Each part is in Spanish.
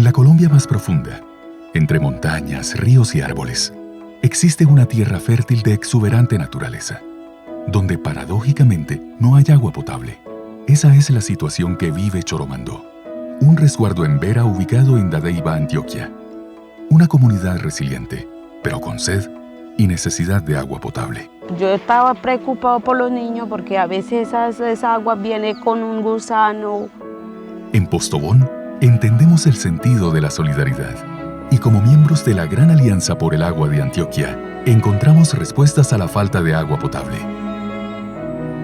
la Colombia más profunda, entre montañas, ríos y árboles, existe una tierra fértil de exuberante naturaleza, donde paradójicamente no hay agua potable. Esa es la situación que vive Choromandó, un resguardo en Vera ubicado en Dadeiba, Antioquia. Una comunidad resiliente, pero con sed y necesidad de agua potable. Yo estaba preocupado por los niños porque a veces esa agua viene con un gusano. En Postobón entendemos el sentido de la solidaridad y como miembros de la Gran Alianza por el Agua de Antioquia, encontramos respuestas a la falta de agua potable.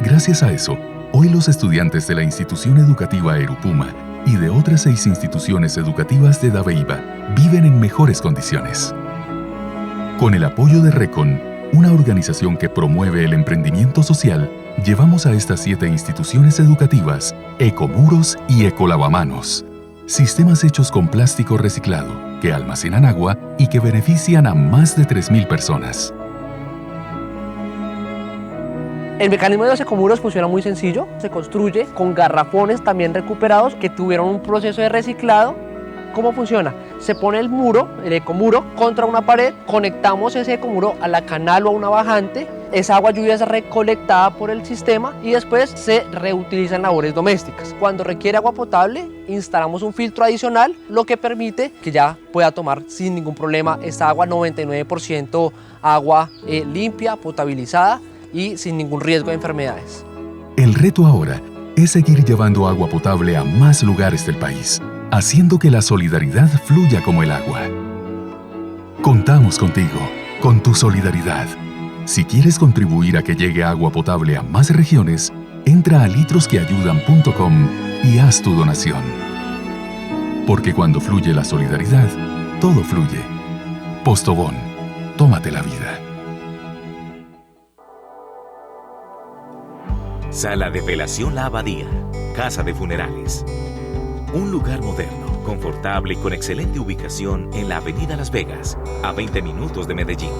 Gracias a eso, hoy los estudiantes de la institución educativa Erupuma y de otras 6 instituciones educativas de Dabeiba viven en mejores condiciones. Con el apoyo de RECON, una organización que promueve el emprendimiento social, llevamos a estas 7 instituciones educativas ecomuros y ecolavamanos, sistemas hechos con plástico reciclado que almacenan agua y que benefician a más de 3.000 personas. El mecanismo de los ecomuros funciona muy sencillo. Se construye con garrafones también recuperados que tuvieron un proceso de reciclado. ¿Cómo funciona? Se pone el muro, el ecomuro, contra una pared, conectamos ese ecomuro a la canal o a una bajante, esa agua lluvia es recolectada por el sistema y después se reutiliza en labores domésticas. Cuando requiere agua potable, instalamos un filtro adicional, lo que permite que ya pueda tomar sin ningún problema esta agua, 99% agua limpia, potabilizada y sin ningún riesgo de enfermedades. El reto ahora es seguir llevando agua potable a más lugares del país, haciendo que la solidaridad fluya como el agua. Contamos contigo, con tu solidaridad. Si quieres contribuir a que llegue agua potable a más regiones, entra a litrosqueayudan.com y haz tu donación. Porque cuando fluye la solidaridad, todo fluye. Postobón, tómate la vida. Sala de Velación La Abadía, Casa de Funerales. Un lugar moderno, confortable y con excelente ubicación en la Avenida Las Vegas, a 20 minutos de Medellín.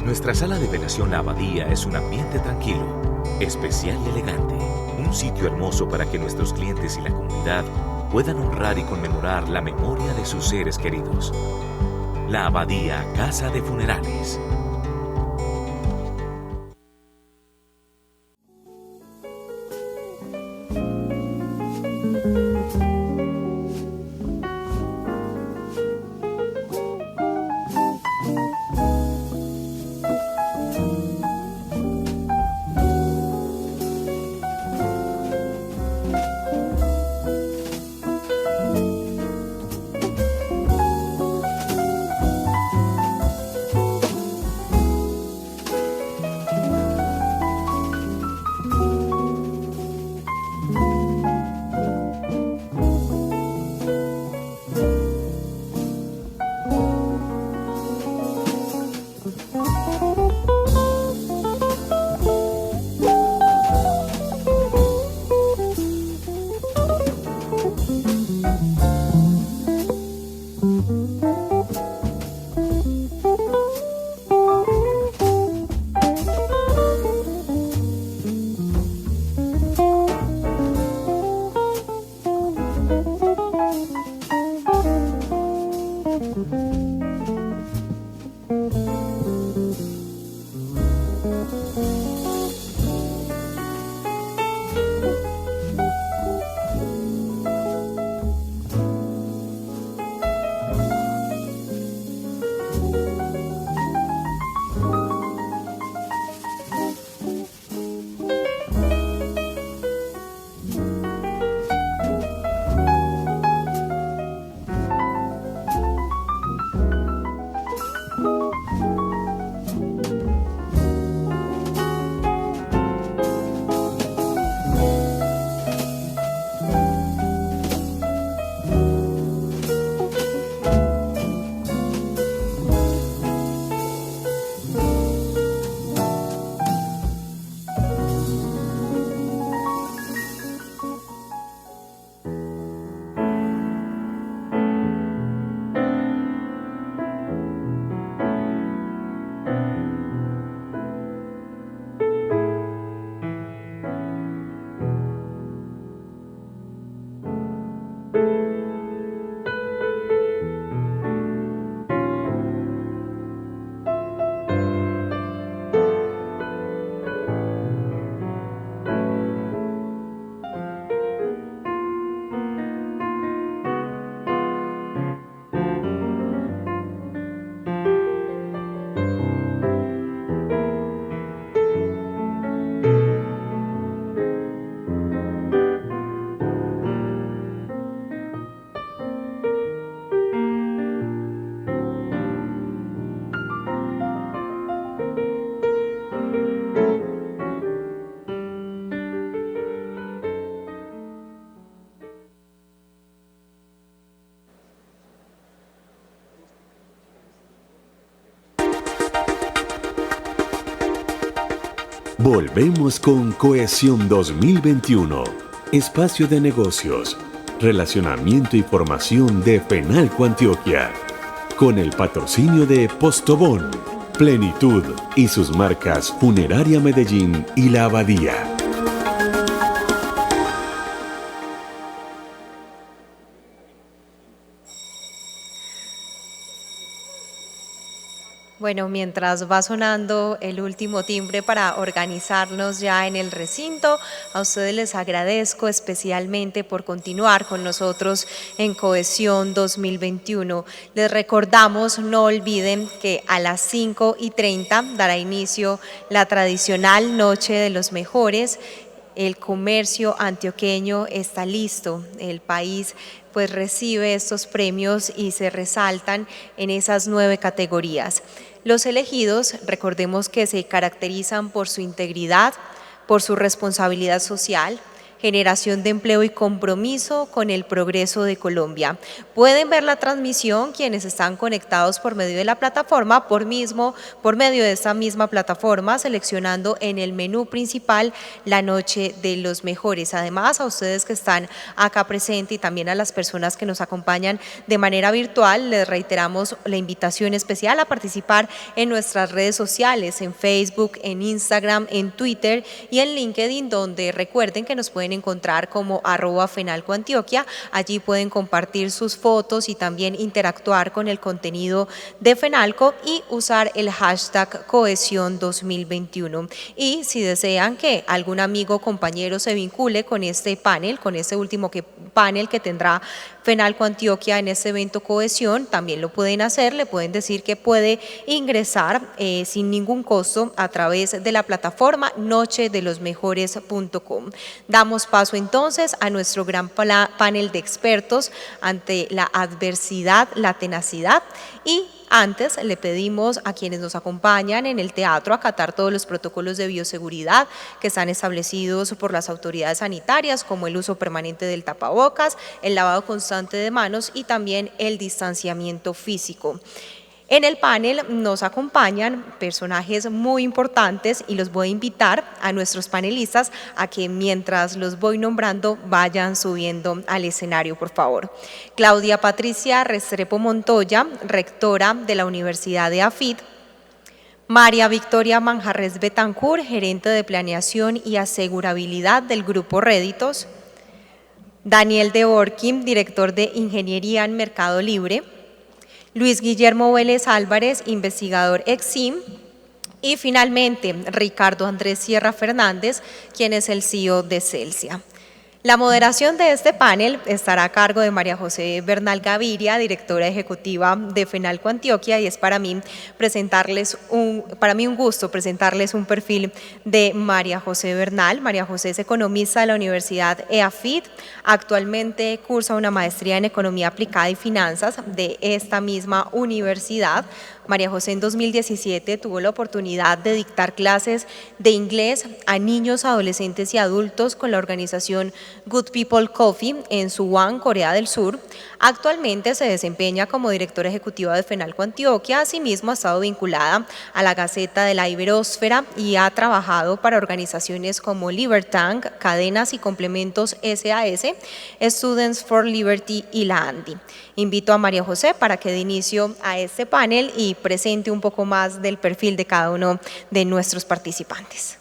Nuestra sala de velación La Abadía es un ambiente tranquilo, especial y elegante. Un sitio hermoso para que nuestros clientes y la comunidad puedan honrar y conmemorar la memoria de sus seres queridos. La Abadía, Casa de Funerales. Volvemos con Cohesión 2021, espacio de negocios, relacionamiento y formación de FENALCO Antioquia, con el patrocinio de Postobón, Plenitud y sus marcas Funeraria Medellín y La Abadía. Bueno, mientras va sonando el último timbre para organizarnos ya en el recinto, a ustedes les agradezco especialmente por continuar con nosotros en Cohesión 2021. Les recordamos, no olviden que a las 5:30 dará inicio la tradicional Noche de los Mejores. El comercio antioqueño está listo, el país pues recibe estos premios y se resaltan en esas 9 categorías. Los elegidos, recordemos que se caracterizan por su integridad, por su responsabilidad social, generación de empleo y compromiso con el progreso de Colombia. Pueden ver la transmisión quienes están conectados por medio de la plataforma, por medio de esta misma plataforma, seleccionando en el menú principal la Noche de los Mejores. Además, a ustedes que están acá presentes y también a las personas que nos acompañan de manera virtual, les reiteramos la invitación especial a participar en nuestras redes sociales, en Facebook, en Instagram, en Twitter y en LinkedIn, donde recuerden que nos pueden encontrar como @FenalcoAntioquia. Allí pueden compartir sus fotos y también interactuar con el contenido de Fenalco y usar el hashtag Cohesión 2021. Y si desean que algún amigo o compañero se vincule con este panel, con este último panel que tendrá Fenalco Antioquia en este evento Cohesión, también lo pueden hacer, le pueden decir que puede ingresar sin ningún costo a través de la plataforma nochedelosmejores.com. Damos paso entonces a nuestro gran panel de expertos ante la adversidad, la tenacidad, y antes le pedimos a quienes nos acompañan en el teatro acatar todos los protocolos de bioseguridad que están establecidos por las autoridades sanitarias, como el uso permanente del tapabocas, el lavado constante de manos y también el distanciamiento físico. En el panel nos acompañan personajes muy importantes y los voy a invitar a nuestros panelistas a que mientras los voy nombrando vayan subiendo al escenario, por favor. Claudia Patricia Restrepo Montoya, rectora de la Universidad de AFIT. María Victoria Manjarres Betancur, gerente de planeación y asegurabilidad del Grupo Réditos. Daniel de Orquim, director de Ingeniería en Mercado Libre. Luis Guillermo Vélez Álvarez, investigador EXIM, y finalmente Ricardo Andrés Sierra Fernández, quien es el CEO de Celsia. La moderación de este panel estará a cargo de María José Bernal Gaviria, directora ejecutiva de Fenalco Antioquia, y es para mí un gusto presentarles un perfil de María José Bernal. María José es economista de la Universidad EAFIT, actualmente cursa una maestría en Economía Aplicada y Finanzas de esta misma universidad. María José en 2017 tuvo la oportunidad de dictar clases de inglés a niños, adolescentes y adultos con la organización Good People Coffee en Suwon, Corea del Sur. Actualmente se desempeña como directora ejecutiva de Fenalco Antioquia. Asimismo, ha estado vinculada a la Gaceta de la Iberósfera y ha trabajado para organizaciones como Libertank, Cadenas y Complementos SAS, Students for Liberty y la ANDI. Invito a María José para que dé inicio a este panel y presente un poco más del perfil de cada uno de nuestros participantes.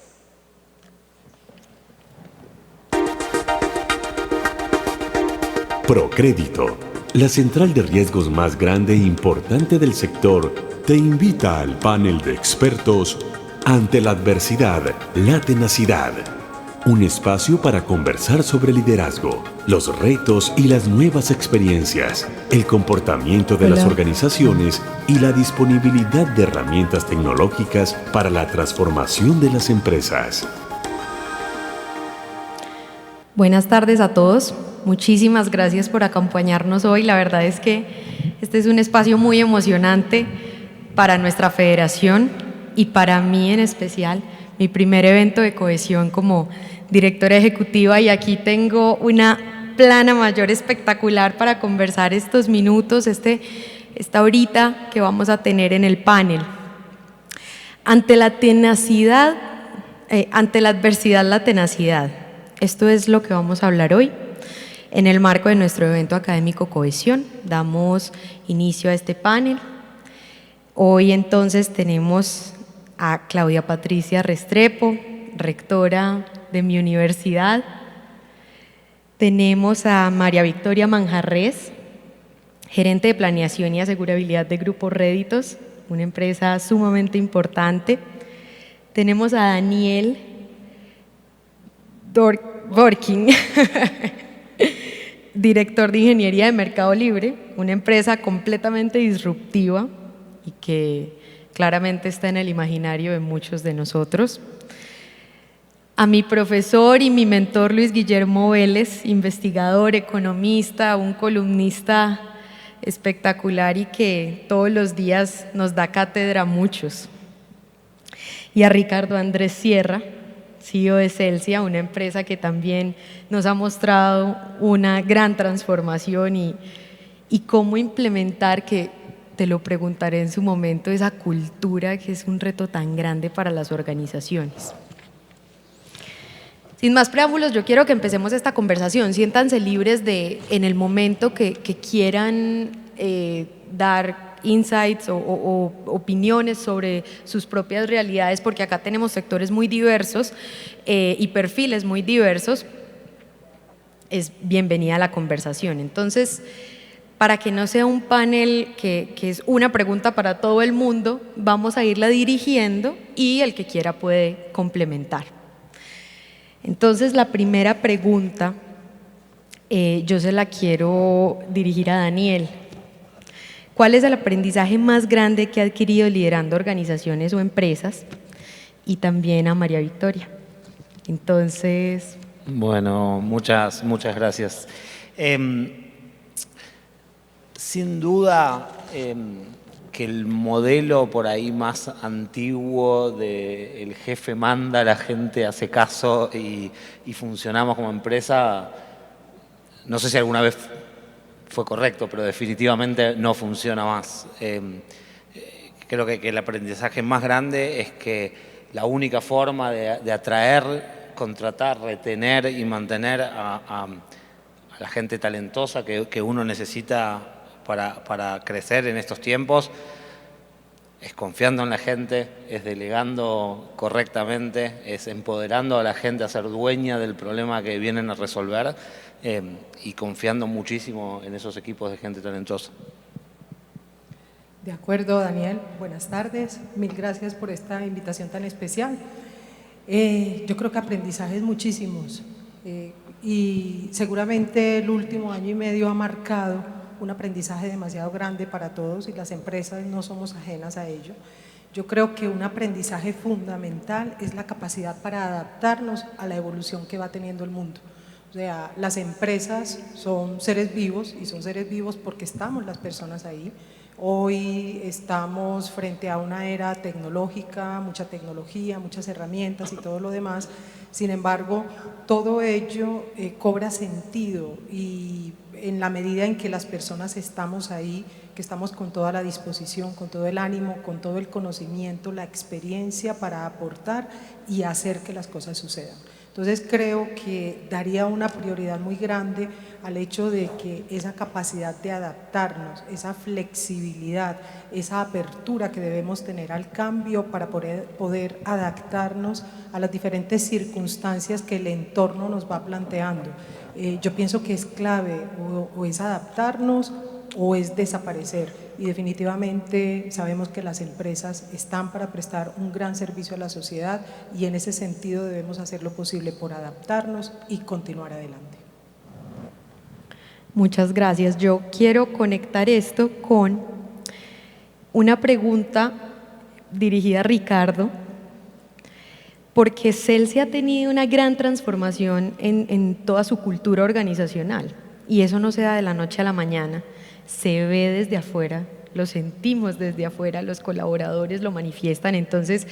Procrédito, la central de riesgos más grande e importante del sector, te invita al panel de expertos Ante la adversidad, la tenacidad. Un espacio para conversar sobre liderazgo, los retos y las nuevas experiencias, el comportamiento de las organizaciones y la disponibilidad de herramientas tecnológicas para la transformación de las empresas. Buenas tardes a todos. Muchísimas gracias por acompañarnos hoy. La verdad es que este es un espacio muy emocionante para nuestra federación y para mí en especial, mi primer evento de cohesión como directora ejecutiva, y aquí tengo una plana mayor espectacular para conversar estos minutos, esta horita que vamos a tener en el panel. Ante la tenacidad, ante la adversidad, la tenacidad. Esto es lo que vamos a hablar hoy. En el marco de nuestro evento académico Cohesión, damos inicio a este panel. Hoy entonces tenemos a Claudia Patricia Restrepo, rectora de mi universidad. Tenemos a María Victoria Manjarrés, gerente de planeación y asegurabilidad de Grupo Réditos, una empresa sumamente importante. Tenemos a Daniel Dworkin, director de Ingeniería de Mercado Libre, una empresa completamente disruptiva y que claramente está en el imaginario de muchos de nosotros. A mi profesor y mi mentor Luis Guillermo Vélez, investigador, economista, un columnista espectacular y que todos los días nos da cátedra a muchos. Y a Ricardo Andrés Sierra, CEO de Celsia, una empresa que también nos ha mostrado una gran transformación y cómo implementar, que te lo preguntaré en su momento, esa cultura que es un reto tan grande para las organizaciones. Sin más preámbulos, yo quiero que empecemos esta conversación. Siéntanse libres de, en el momento que quieran dar insights o opiniones sobre sus propias realidades, porque acá tenemos sectores muy diversos y perfiles muy diversos. Es bienvenida a la conversación. Entonces, para que no sea un panel que es una pregunta para todo el mundo, vamos a irla dirigiendo y el que quiera puede complementar. Entonces, la primera pregunta yo se la quiero dirigir a Daniel. ¿Cuál es el aprendizaje más grande que ha adquirido liderando organizaciones o empresas? Y también a María Victoria. Entonces… Bueno, muchas gracias. Sin duda que el modelo por ahí más antiguo de el jefe manda, la gente hace caso y funcionamos como empresa, no sé si alguna vez fue correcto, pero definitivamente no funciona más. Creo que el aprendizaje más grande es que la única forma de atraer, contratar, retener y mantener a la gente talentosa que uno necesita para crecer en estos tiempos es confiando en la gente, es delegando correctamente, es empoderando a la gente a ser dueña del problema que vienen a resolver y confiando muchísimo en esos equipos de gente talentosa. De acuerdo, Daniel. Buenas tardes. Mil gracias por esta invitación tan especial. Yo creo que aprendizajes muchísimos y seguramente el último año y medio ha marcado un aprendizaje demasiado grande para todos y las empresas no somos ajenas a ello. Yo creo que un aprendizaje fundamental es la capacidad para adaptarnos a la evolución que va teniendo el mundo. O sea, las empresas son seres vivos y son seres vivos porque estamos las personas ahí. Hoy estamos frente a una era tecnológica, mucha tecnología, muchas herramientas y todo lo demás. Sin embargo, todo ello cobra sentido y en la medida en que las personas estamos ahí, que estamos con toda la disposición, con todo el ánimo, con todo el conocimiento, la experiencia para aportar y hacer que las cosas sucedan. Entonces creo que daría una prioridad muy grande al hecho de que esa capacidad de adaptarnos, esa flexibilidad, esa apertura que debemos tener al cambio para poder adaptarnos a las diferentes circunstancias que el entorno nos va planteando. Yo pienso que es clave o es adaptarnos o es desaparecer y definitivamente sabemos que las empresas están para prestar un gran servicio a la sociedad y en ese sentido debemos hacer lo posible por adaptarnos y continuar adelante. Muchas gracias. Yo quiero conectar esto con una pregunta dirigida a Ricardo, porque Celsia ha tenido una gran transformación en toda su cultura organizacional y eso no se da de la noche a la mañana, se ve desde afuera, lo sentimos desde afuera, los colaboradores lo manifiestan. Entonces,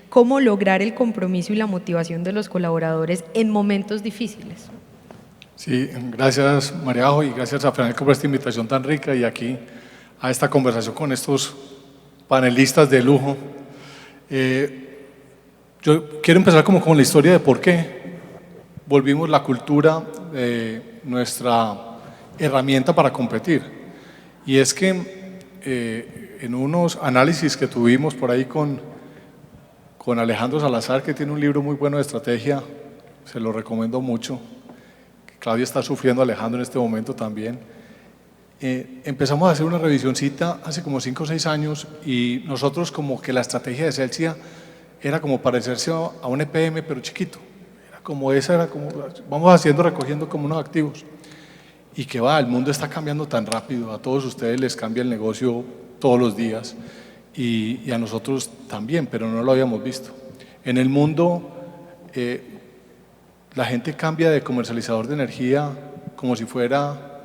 ¿cómo lograr el compromiso y la motivación de los colaboradores en momentos difíciles? Sí, gracias Mariajo y gracias a Francisco por esta invitación tan rica y aquí a esta conversación con estos panelistas de lujo. Yo quiero empezar como con la historia de por qué volvimos la cultura nuestra herramienta para competir. Y es que en unos análisis que tuvimos por ahí con Alejandro Salazar, que tiene un libro muy bueno de estrategia, se lo recomiendo mucho, que Claudia está sufriendo, Alejandro en este momento también, empezamos a hacer una revisioncita hace como 5 o 6 años y nosotros como que la estrategia de Celsia era como parecerse a un EPM pero chiquito, era como vamos haciendo, recogiendo como unos activos y que el mundo está cambiando tan rápido, a todos ustedes les cambia el negocio todos los días y a nosotros también, pero no lo habíamos visto. En el mundo la gente cambia de comercializador de energía como si fuera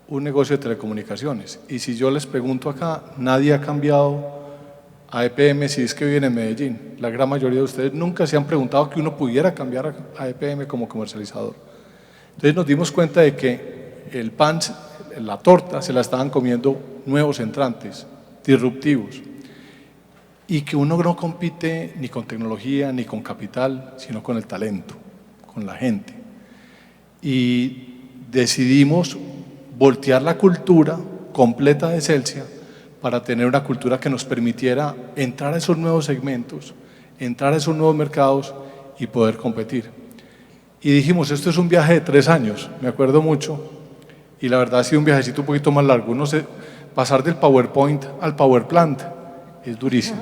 un negocio de telecomunicaciones y si yo les pregunto acá, nadie ha cambiado a EPM si es que viven en Medellín. La gran mayoría de ustedes nunca se han preguntado que uno pudiera cambiar a EPM como comercializador. Entonces nos dimos cuenta de que el pan, la torta, se la estaban comiendo nuevos entrantes, disruptivos, y que uno no compite ni con tecnología ni con capital, sino con el talento, con la gente. Y decidimos voltear la cultura completa de Celsia para tener una cultura que nos permitiera entrar a esos nuevos segmentos, entrar a esos nuevos mercados y poder competir. Y dijimos, esto es un viaje de 3 años, me acuerdo mucho, y la verdad ha sido un viajecito un poquito más largo. No sé, pasar del PowerPoint al PowerPlant es durísimo.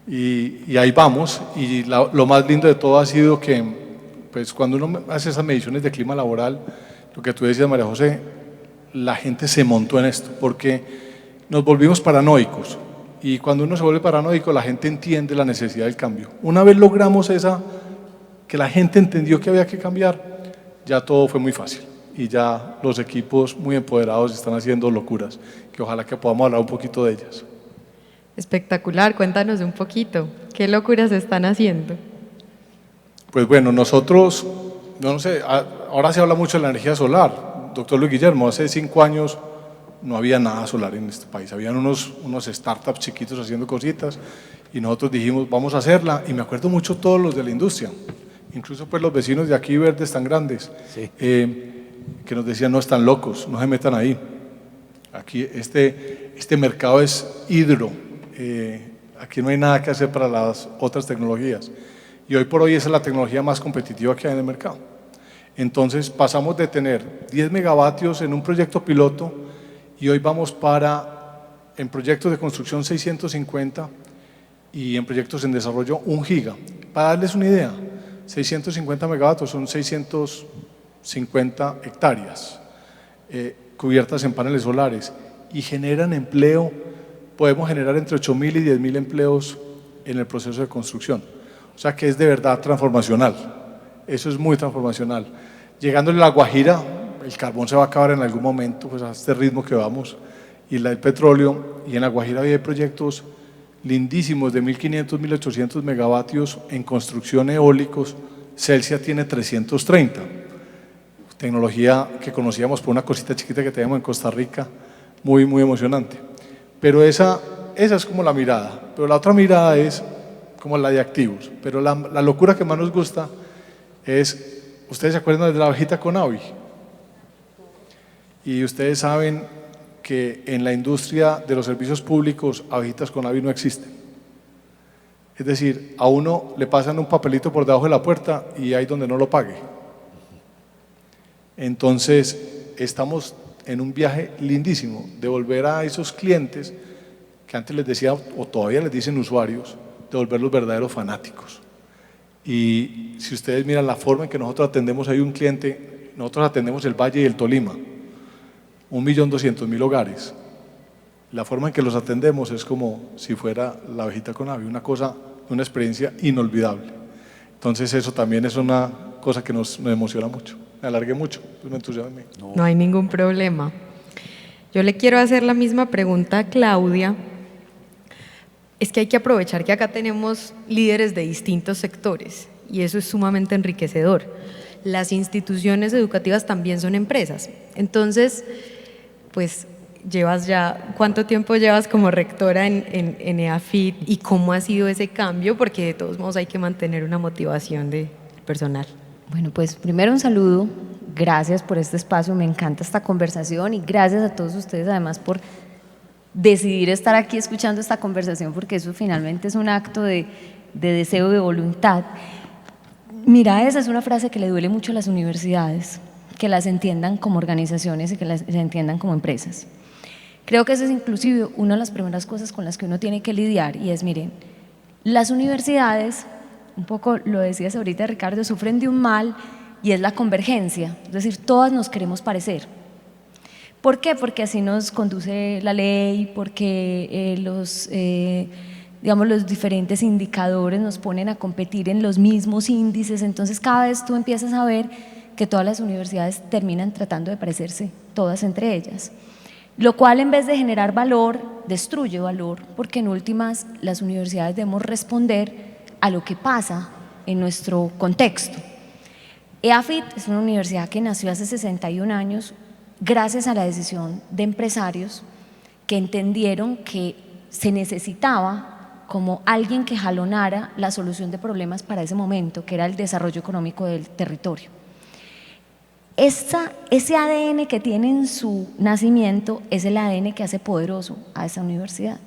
Y ahí vamos, y lo más lindo de todo ha sido que, pues cuando uno hace esas mediciones de clima laboral, lo que tú decías, María José, la gente se montó en esto, porque nos volvimos paranoicos y cuando uno se vuelve paranoico la gente entiende la necesidad del cambio. Una vez logramos que la gente entendió que había que cambiar, ya todo fue muy fácil y ya los equipos muy empoderados están haciendo locuras, que ojalá que podamos hablar un poquito de ellas. Espectacular, cuéntanos un poquito, ¿qué locuras están haciendo? Pues bueno, nosotros, no sé, ahora se habla mucho de la energía solar. Doctor Luis Guillermo, hace 5 años no había nada solar en este país, habían unos startups chiquitos haciendo cositas y nosotros dijimos vamos a hacerla y me acuerdo mucho todos los de la industria, incluso pues los vecinos de aquí verdes tan grandes, sí. Que nos decían no están locos, no se metan ahí, aquí este mercado es hidro, aquí no hay nada que hacer para las otras tecnologías y hoy por hoy esa es la tecnología más competitiva que hay en el mercado. Entonces pasamos de tener 10 megavatios en un proyecto piloto y hoy vamos en proyectos de construcción 650 y en proyectos en desarrollo 1 giga. Para darles una idea, 650 megavatios son 650 hectáreas cubiertas en paneles solares y generan empleo, podemos generar entre 8.000 y 10.000 empleos en el proceso de construcción. O sea que es de verdad transformacional, eso es muy transformacional. Llegando a La Guajira, el carbón se va a acabar en algún momento, pues a este ritmo que vamos, y el petróleo, y en La Guajira hay proyectos lindísimos de 1.500, 1.800 megavatios en construcción eólicos. Celsia tiene 330, tecnología que conocíamos por una cosita chiquita que teníamos en Costa Rica, muy, muy emocionante. Pero esa es como la mirada, pero la otra mirada es como la de activos, pero la locura que más nos gusta es, ¿ustedes se acuerdan de la abejita Conavi? Y ustedes saben que en la industria de los servicios públicos abejitas Conavi no existen. Es decir, a uno le pasan un papelito por debajo de la puerta y ahí donde no lo pague. Entonces, estamos en un viaje lindísimo de volver a esos clientes que antes les decía, o todavía les dicen usuarios, de volverlos verdaderos fanáticos. Y si ustedes miran la forma en que nosotros atendemos, hay un cliente, nosotros atendemos el Valle y el Tolima, 1.200.000 hogares. La forma en que los atendemos es como si fuera la abejita Conavi, una experiencia inolvidable. Entonces eso también es una cosa que nos emociona mucho. Me alargué mucho, me entusiasmé. No hay ningún problema. Yo le quiero hacer la misma pregunta a Claudia. Es que hay que aprovechar que acá tenemos líderes de distintos sectores y eso es sumamente enriquecedor. Las instituciones educativas también son empresas. Entonces, pues ¿cuánto tiempo llevas como rectora en EAFIT y cómo ha sido ese cambio? Porque de todos modos hay que mantener una motivación de personal. Bueno, pues primero un saludo, gracias por este espacio, me encanta esta conversación y gracias a todos ustedes además por decidir estar aquí escuchando esta conversación, porque eso finalmente es un acto de deseo, de voluntad. Mira, esa es una frase que le duele mucho a las universidades, que las entiendan como organizaciones y que las entiendan como empresas. Creo que esa es inclusive una de las primeras cosas con las que uno tiene que lidiar y es, miren, las universidades, un poco lo decías ahorita Ricardo, sufren de un mal y es la convergencia, es decir, todas nos queremos parecer. ¿Por qué? Porque así nos conduce la ley, porque los diferentes indicadores nos ponen a competir en los mismos índices, entonces cada vez tú empiezas a ver que todas las universidades terminan tratando de parecerse todas entre ellas, lo cual en vez de generar valor, destruye valor, porque en últimas las universidades debemos responder a lo que pasa en nuestro contexto. EAFIT es una universidad que nació hace 61 años gracias a la decisión de empresarios que entendieron que se necesitaba como alguien que jalonara la solución de problemas para ese momento, que era el desarrollo económico del territorio. Ese ADN que tiene en su nacimiento es el ADN que hace poderoso a esa universidad,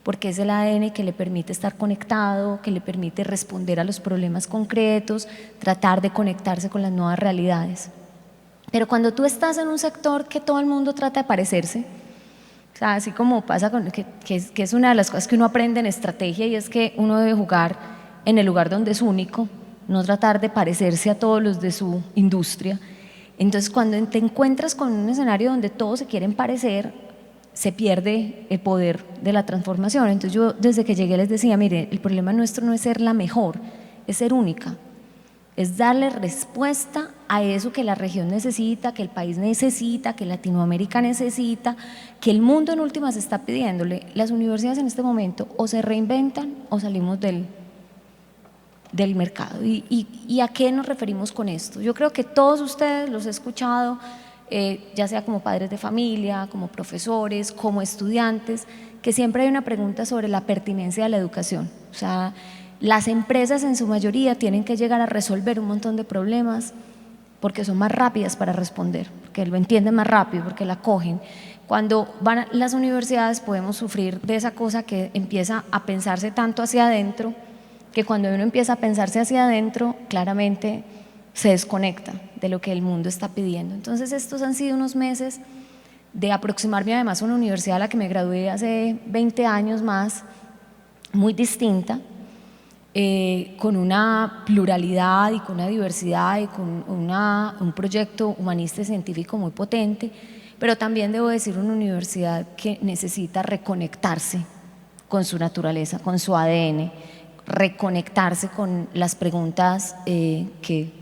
porque es el ADN que le permite estar conectado, que le permite responder a los problemas concretos, tratar de conectarse con las nuevas realidades. Pero cuando tú estás en un sector que todo el mundo trata de parecerse, o sea, así como pasa que es una de las cosas que uno aprende en estrategia, y es que uno debe jugar en el lugar donde es único, no tratar de parecerse a todos los de su industria. Entonces, cuando te encuentras con un escenario donde todos se quieren parecer, se pierde el poder de la transformación. Entonces yo desde que llegué les decía, mire, el problema nuestro no es ser la mejor, es ser única, es darle respuesta a eso que la región necesita, que el país necesita, que Latinoamérica necesita, que el mundo en últimas está pidiéndole. Las universidades en este momento o se reinventan o salimos del mercado. ¿Y a qué nos referimos con esto? Yo creo que todos ustedes los he escuchado, ya sea como padres de familia, como profesores, como estudiantes, que siempre hay una pregunta sobre la pertinencia de la educación. O sea, las empresas en su mayoría tienen que llegar a resolver un montón de problemas porque son más rápidas para responder, porque lo entienden más rápido, porque la cogen. Cuando van a las universidades podemos sufrir de esa cosa que empieza a pensarse tanto hacia adentro, que cuando uno empieza a pensarse hacia adentro, claramente se desconecta de lo que el mundo está pidiendo. Entonces estos han sido unos meses de aproximarme además a una universidad a la que me gradué hace 20 años más, muy distinta, con una pluralidad y con una diversidad y con un proyecto humanista y científico muy potente, pero también debo decir una universidad que necesita reconectarse con su naturaleza, con su ADN, reconectarse con las preguntas que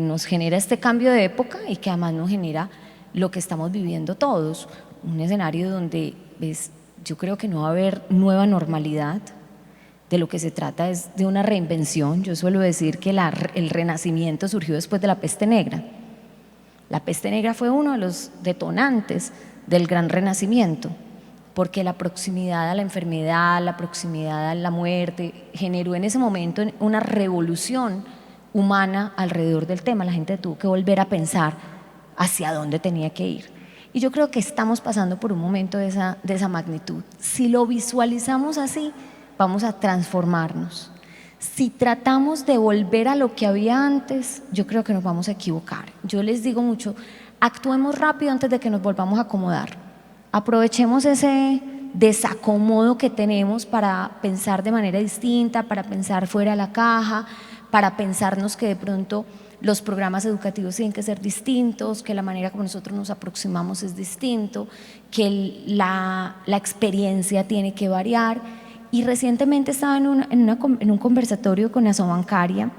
nos genera este cambio de época y que además nos genera lo que estamos viviendo todos, un escenario donde yo creo que no va a haber nueva normalidad. De lo que se trata es de una reinvención. Yo suelo decir que el renacimiento surgió después de la peste negra. La peste negra fue uno de los detonantes del gran renacimiento, porque la proximidad a la enfermedad, la proximidad a la muerte, generó en ese momento una revolución humana alrededor del tema. La gente tuvo que volver a pensar hacia dónde tenía que ir. Y yo creo que estamos pasando por un momento de esa magnitud. Si lo visualizamos así, vamos a transformarnos. Si tratamos de volver a lo que había antes, yo creo que nos vamos a equivocar. Yo les digo mucho, actuemos rápido antes de que nos volvamos a acomodar. Aprovechemos ese desacomodo que tenemos para pensar de manera distinta, para pensar fuera de la caja, para pensarnos que de pronto los programas educativos tienen que ser distintos, que la manera como nosotros nos aproximamos es distinto, que la experiencia tiene que variar. Y recientemente estaba en un conversatorio con Asobancaria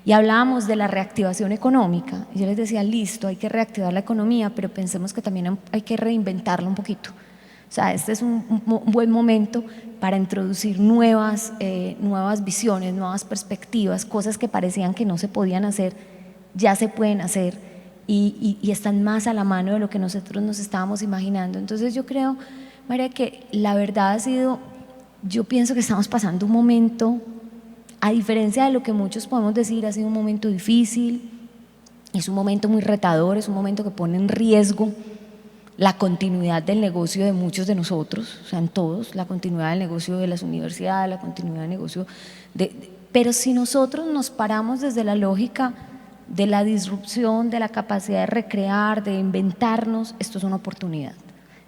y hablábamos de la reactivación económica. Y yo les decía, listo, hay que reactivar la economía, pero pensemos que también hay que reinventarla un poquito. O sea, este es un buen momento para introducir nuevas visiones, nuevas perspectivas, cosas que parecían que no se podían hacer, ya se pueden hacer. y están más a la mano de lo que nosotros nos estábamos imaginando. Entonces yo creo, María, que la verdad ha sido, yo pienso que estamos pasando un momento, a diferencia de lo que muchos podemos decir, ha sido un momento difícil, es un momento muy retador, es un momento que pone en riesgo la continuidad del negocio de muchos de nosotros, o sea, en todos, la continuidad del negocio de las universidades, la continuidad del negocio pero si nosotros nos paramos desde la lógica de la disrupción, de la capacidad de recrear, de inventarnos, esto es una oportunidad.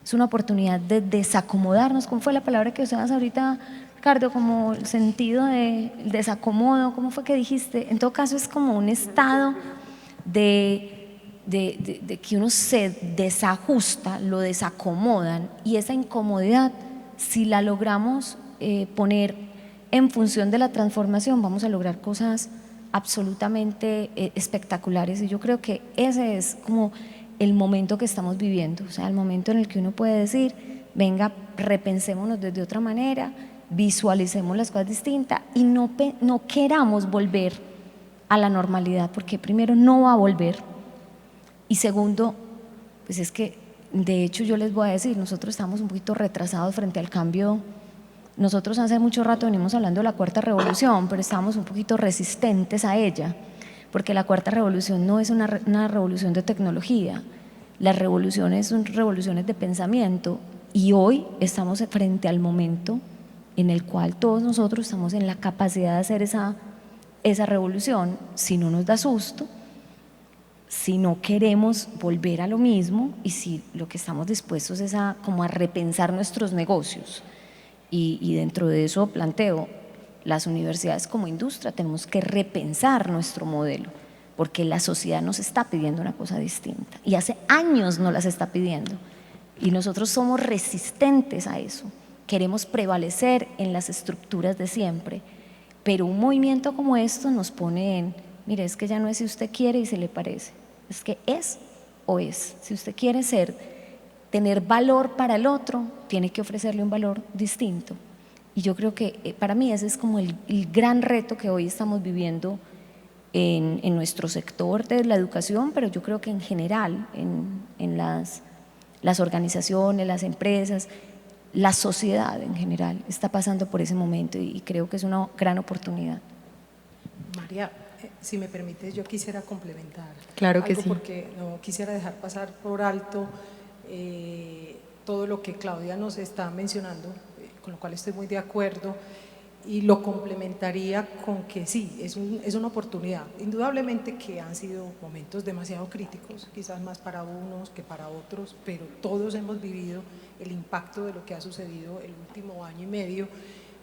Es una oportunidad de desacomodarnos. ¿Cómo fue la palabra que usabas ahorita, Ricardo? Como el sentido de desacomodo, ¿cómo fue que dijiste? En todo caso es como un estado de que uno se desajusta, lo desacomodan, y esa incomodidad, si la logramos poner en función de la transformación, vamos a lograr cosas absolutamente espectaculares. Y yo creo que ese es como el momento que estamos viviendo, o sea, el momento en el que uno puede decir, venga, repensémonos desde otra manera, visualicemos las cosas distintas y no queramos volver a la normalidad, porque primero no va a volver, y segundo, pues es que de hecho yo les voy a decir, nosotros estamos un poquito retrasados frente al cambio. Nosotros hace mucho rato venimos hablando de la cuarta revolución, pero estamos un poquito resistentes a ella, porque la cuarta revolución no es una revolución de tecnología, las revoluciones son revoluciones de pensamiento, y hoy estamos frente al momento en el cual todos nosotros estamos en la capacidad de hacer esa revolución, si no nos da susto, si no queremos volver a lo mismo y si lo que estamos dispuestos es como a repensar nuestros negocios. Y dentro de eso planteo, las universidades como industria tenemos que repensar nuestro modelo, porque la sociedad nos está pidiendo una cosa distinta y hace años nos las está pidiendo, y nosotros somos resistentes a eso, queremos prevalecer en las estructuras de siempre, pero un movimiento como esto nos pone en, mire, es que ya no es si usted quiere y se le parece, es que es o es. Si usted quiere tener valor para el otro, tiene que ofrecerle un valor distinto. Y yo creo que para mí ese es como el gran reto que hoy estamos viviendo en nuestro sector de la educación, pero yo creo que en general, en las organizaciones, las empresas, la sociedad en general está pasando por ese momento, y creo que es una gran oportunidad. María, si me permites, yo quisiera complementar. Claro que algo, sí. Porque no quisiera dejar pasar por alto todo lo que Claudia nos está mencionando, con lo cual estoy muy de acuerdo, y lo complementaría con que sí, es una oportunidad. Indudablemente que han sido momentos demasiado críticos, quizás más para unos que para otros, pero todos hemos vivido el impacto de lo que ha sucedido el último año y medio,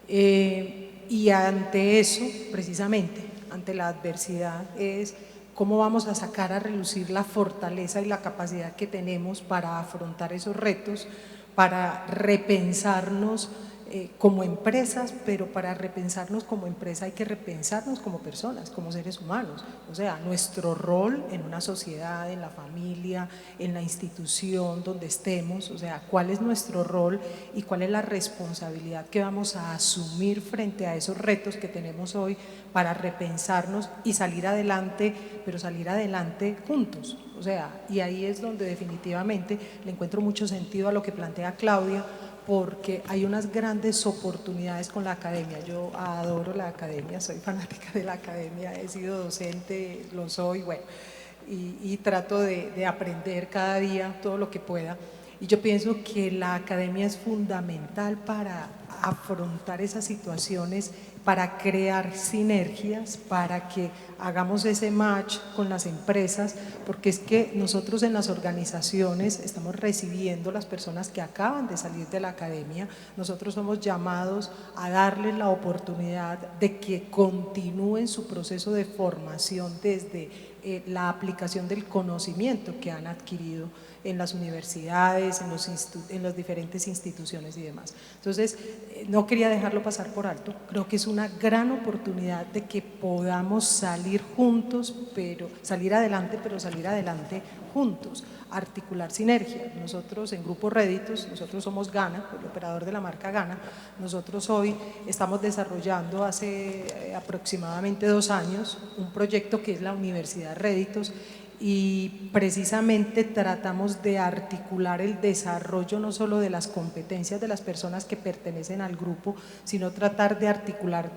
y ante eso, precisamente, ante la adversidad, es cómo vamos a sacar a relucir la fortaleza y la capacidad que tenemos para afrontar esos retos, para repensarnos como empresas, pero para repensarnos como empresa hay que repensarnos como personas, como seres humanos, o sea, nuestro rol en una sociedad, en la familia, en la institución donde estemos, o sea, cuál es nuestro rol y cuál es la responsabilidad que vamos a asumir frente a esos retos que tenemos hoy para repensarnos y salir adelante, pero salir adelante juntos, o sea, y ahí es donde definitivamente le encuentro mucho sentido a lo que plantea Claudia, porque hay unas grandes oportunidades con la academia. Yo adoro la academia, soy fanática de la academia, he sido docente, lo soy, bueno, y trato de aprender cada día todo lo que pueda. Y yo pienso que la academia es fundamental para afrontar esas situaciones, para crear sinergias, para que hagamos ese match con las empresas, porque es que nosotros en las organizaciones estamos recibiendo las personas que acaban de salir de la academia, nosotros somos llamados a darles la oportunidad de que continúen su proceso de formación desde la aplicación del conocimiento que han adquirido en las universidades, en las diferentes instituciones y demás. Entonces, no quería dejarlo pasar por alto, creo que es una gran oportunidad de que podamos salir juntos, pero salir adelante juntos, articular sinergia. Nosotros en Grupo Réditos, nosotros somos Gana, el operador de la marca Gana, nosotros hoy estamos desarrollando hace aproximadamente 2 años un proyecto que es la Universidad Réditos, y precisamente tratamos de articular el desarrollo no solo de las competencias de las personas que pertenecen al grupo, sino tratar de articular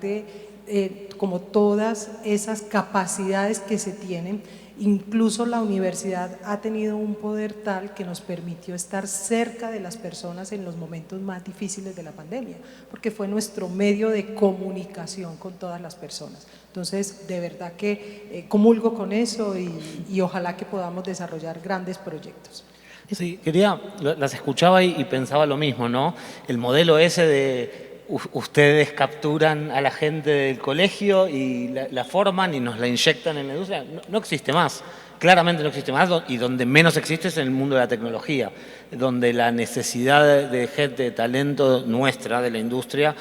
como todas esas capacidades que se tienen. Incluso la universidad ha tenido un poder tal que nos permitió estar cerca de las personas en los momentos más difíciles de la pandemia, porque fue nuestro medio de comunicación con todas las personas. Entonces, de verdad que comulgo con eso y ojalá que podamos desarrollar grandes proyectos. Sí, las escuchaba y pensaba lo mismo, ¿no? El modelo ese de ustedes capturan a la gente del colegio y la forman y nos la inyectan en la industria, no existe más. Claramente no existe más, y donde menos existe es en el mundo de la tecnología, donde la necesidad de gente, de talento nuestra, de la industria,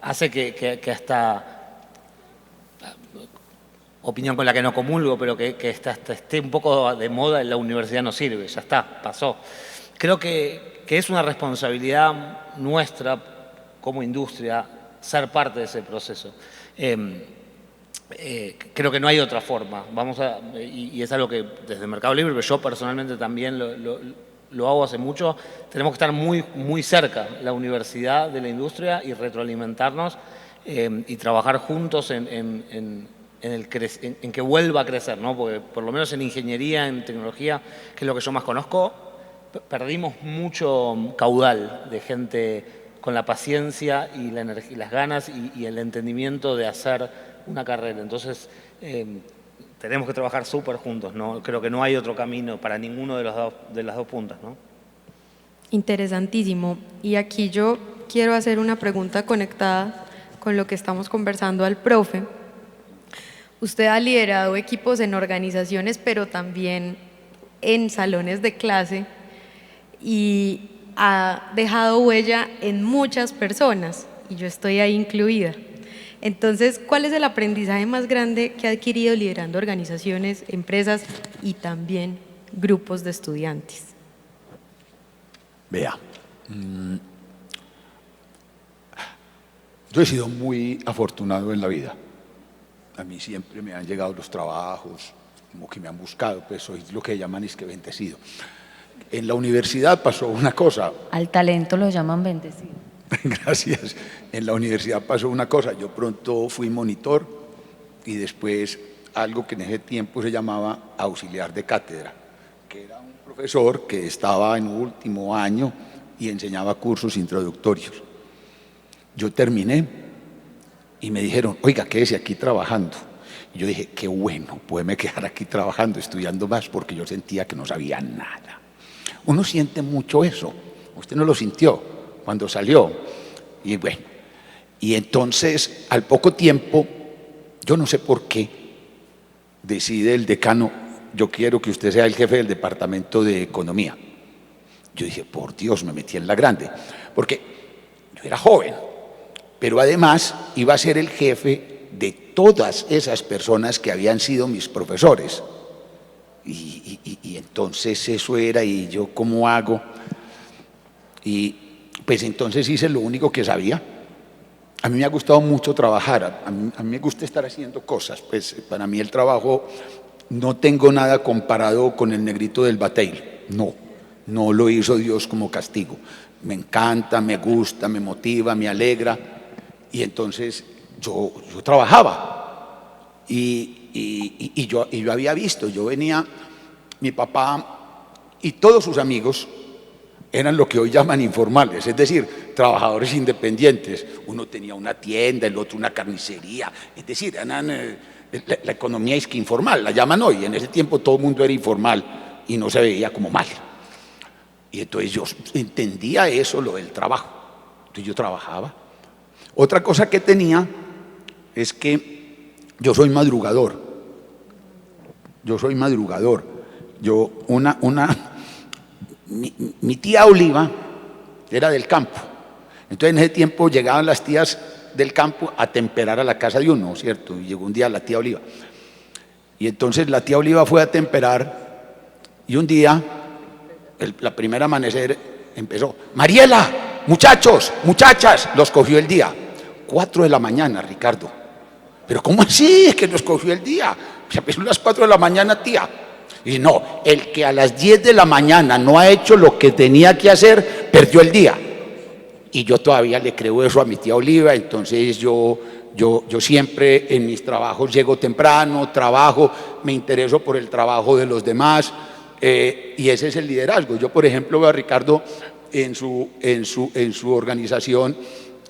hace que hasta, opinión con la que no comulgo, pero que hasta esté un poco de moda, la universidad no sirve, ya está, pasó. Creo que es una responsabilidad nuestra como industria ser parte de ese proceso. Creo que no hay otra forma. Y es algo que desde Mercado Libre, pero yo personalmente también lo hago hace mucho, tenemos que estar muy, muy cerca, la universidad de la industria, y retroalimentarnos y trabajar juntos en que vuelva a crecer, ¿no? Porque por lo menos en ingeniería, en tecnología, que es lo que yo más conozco, perdimos mucho caudal de gente con la paciencia y la energía, las ganas y el entendimiento de hacer una carrera. Entonces, tenemos que trabajar súper juntos, ¿no? Creo que no hay otro camino para ninguno de las dos puntas, ¿no? Interesantísimo. Y aquí yo quiero hacer una pregunta conectada con lo que estamos conversando al profe. Usted ha liderado equipos en organizaciones, pero también en salones de clase, y ha dejado huella en muchas personas, y yo estoy ahí incluida. Entonces, ¿cuál es el aprendizaje más grande que ha adquirido liderando organizaciones, empresas y también grupos de estudiantes? Vea, yo he sido muy afortunado en la vida. A mí siempre me han llegado los trabajos, como que me han buscado, pues soy lo que llaman es que bendecido. En la universidad pasó una cosa. Al talento lo llaman bendecido. Gracias. En la universidad pasó una cosa. Yo pronto fui monitor y después algo que en ese tiempo se llamaba auxiliar de cátedra, que era un profesor que estaba en último año y enseñaba cursos introductorios. Yo terminé y me dijeron, oiga, quédese aquí trabajando. Y yo dije, qué bueno, poderme quedar aquí trabajando, estudiando más, porque yo sentía que no sabía nada. Uno siente mucho eso. Usted no lo sintió cuando salió. Y bueno, y entonces al poco tiempo, yo no sé por qué, decide el decano, yo quiero que usted sea el jefe del departamento de economía. Yo dije, por Dios, me metí en la grande, porque yo era joven, pero además iba a ser el jefe de todas esas personas que habían sido mis profesores. Y entonces eso era, y yo ¿cómo hago? Y pues entonces hice lo único que sabía. A mí me ha gustado mucho trabajar, a mí me gusta estar haciendo cosas, pues para mí el trabajo, no tengo nada comparado con el negrito del Bateil, no lo hizo Dios como castigo. Me encanta, me gusta, me motiva, me alegra, y entonces yo trabajaba y yo había visto, yo venía, mi papá y todos sus amigos eran lo que hoy llaman informales, es decir, trabajadores independientes. Uno tenía una tienda, el otro una carnicería, es decir, eran, la economía es que informal, la llaman hoy. En ese tiempo todo el mundo era informal y no se veía como mal. Y entonces yo entendía eso, lo del trabajo. Entonces yo trabajaba. Otra cosa que tenía es que yo soy madrugador. Mi tía Oliva era del campo. Entonces en ese tiempo llegaban las tías del campo a temperar a la casa de uno, ¿cierto? Y llegó un día la tía Oliva. Y entonces la tía Oliva fue a temperar y un día, la primera amanecer, empezó, Mariela, muchachos, muchachas, los cogió el día. 4 de la mañana, Ricardo. ¿Pero cómo así? Es que nos cogió el día. Se empezó a las 4 de la mañana, tía. Y no, el que a las 10 de la mañana no ha hecho lo que tenía que hacer, perdió el día. Y yo todavía le creo eso a mi tía Oliva, entonces yo siempre en mis trabajos llego temprano, trabajo, me intereso por el trabajo de los demás, y ese es el liderazgo. Yo, por ejemplo, veo a Ricardo en su organización,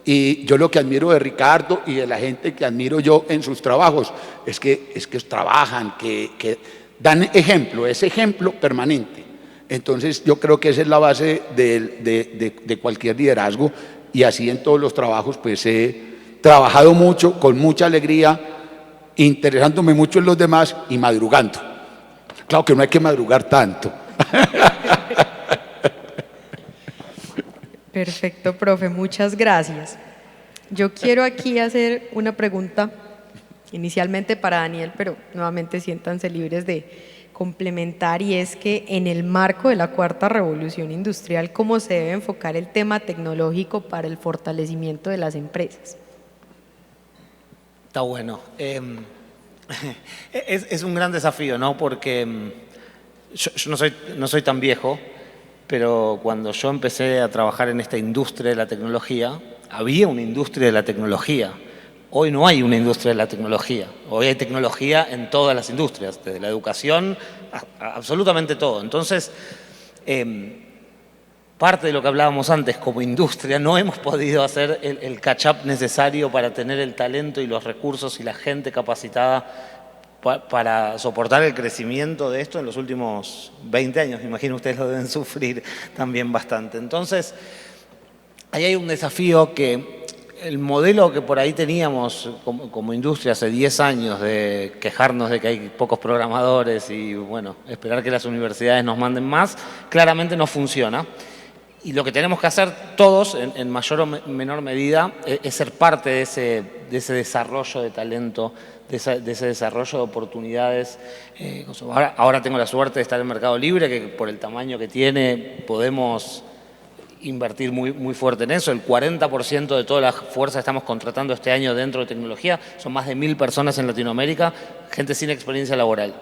y yo lo que admiro de Ricardo y de la gente que admiro yo en sus trabajos es que trabajan, que dan ejemplo, es ejemplo permanente. Entonces yo creo que esa es la base de cualquier liderazgo, y así en todos los trabajos pues he trabajado mucho, con mucha alegría, interesándome mucho en los demás y madrugando. Claro que no hay que madrugar tanto. Perfecto, profe, muchas gracias. Yo quiero aquí hacer una pregunta inicialmente para Daniel, pero nuevamente siéntanse libres de complementar, y es que en el marco de la cuarta revolución industrial, ¿cómo se debe enfocar el tema tecnológico para el fortalecimiento de las empresas? Está bueno. Es un gran desafío, ¿no? Porque yo no soy tan viejo, pero cuando yo empecé a trabajar en esta industria de la tecnología, había una industria de la tecnología. Hoy no hay una industria de la tecnología. Hoy hay tecnología en todas las industrias, desde la educación a absolutamente todo. Entonces, parte de lo que hablábamos antes, como industria, no hemos podido hacer el catch-up necesario para tener el talento y los recursos y la gente capacitada para soportar el crecimiento de esto en los últimos 20 años. Me imagino ustedes lo deben sufrir también bastante. Entonces, ahí hay un desafío que el modelo que por ahí teníamos como industria hace 10 años de quejarnos de que hay pocos programadores y bueno, esperar que las universidades nos manden más, claramente no funciona. Y lo que tenemos que hacer todos, en mayor o menor medida, es ser parte de ese desarrollo de talento, de ese desarrollo de oportunidades. Ahora tengo la suerte de estar en Mercado Libre, que por el tamaño que tiene podemos invertir muy fuerte en eso. El 40% de todas las fuerzas que estamos contratando este año dentro de tecnología son más de 1000 personas en Latinoamérica, gente sin experiencia laboral,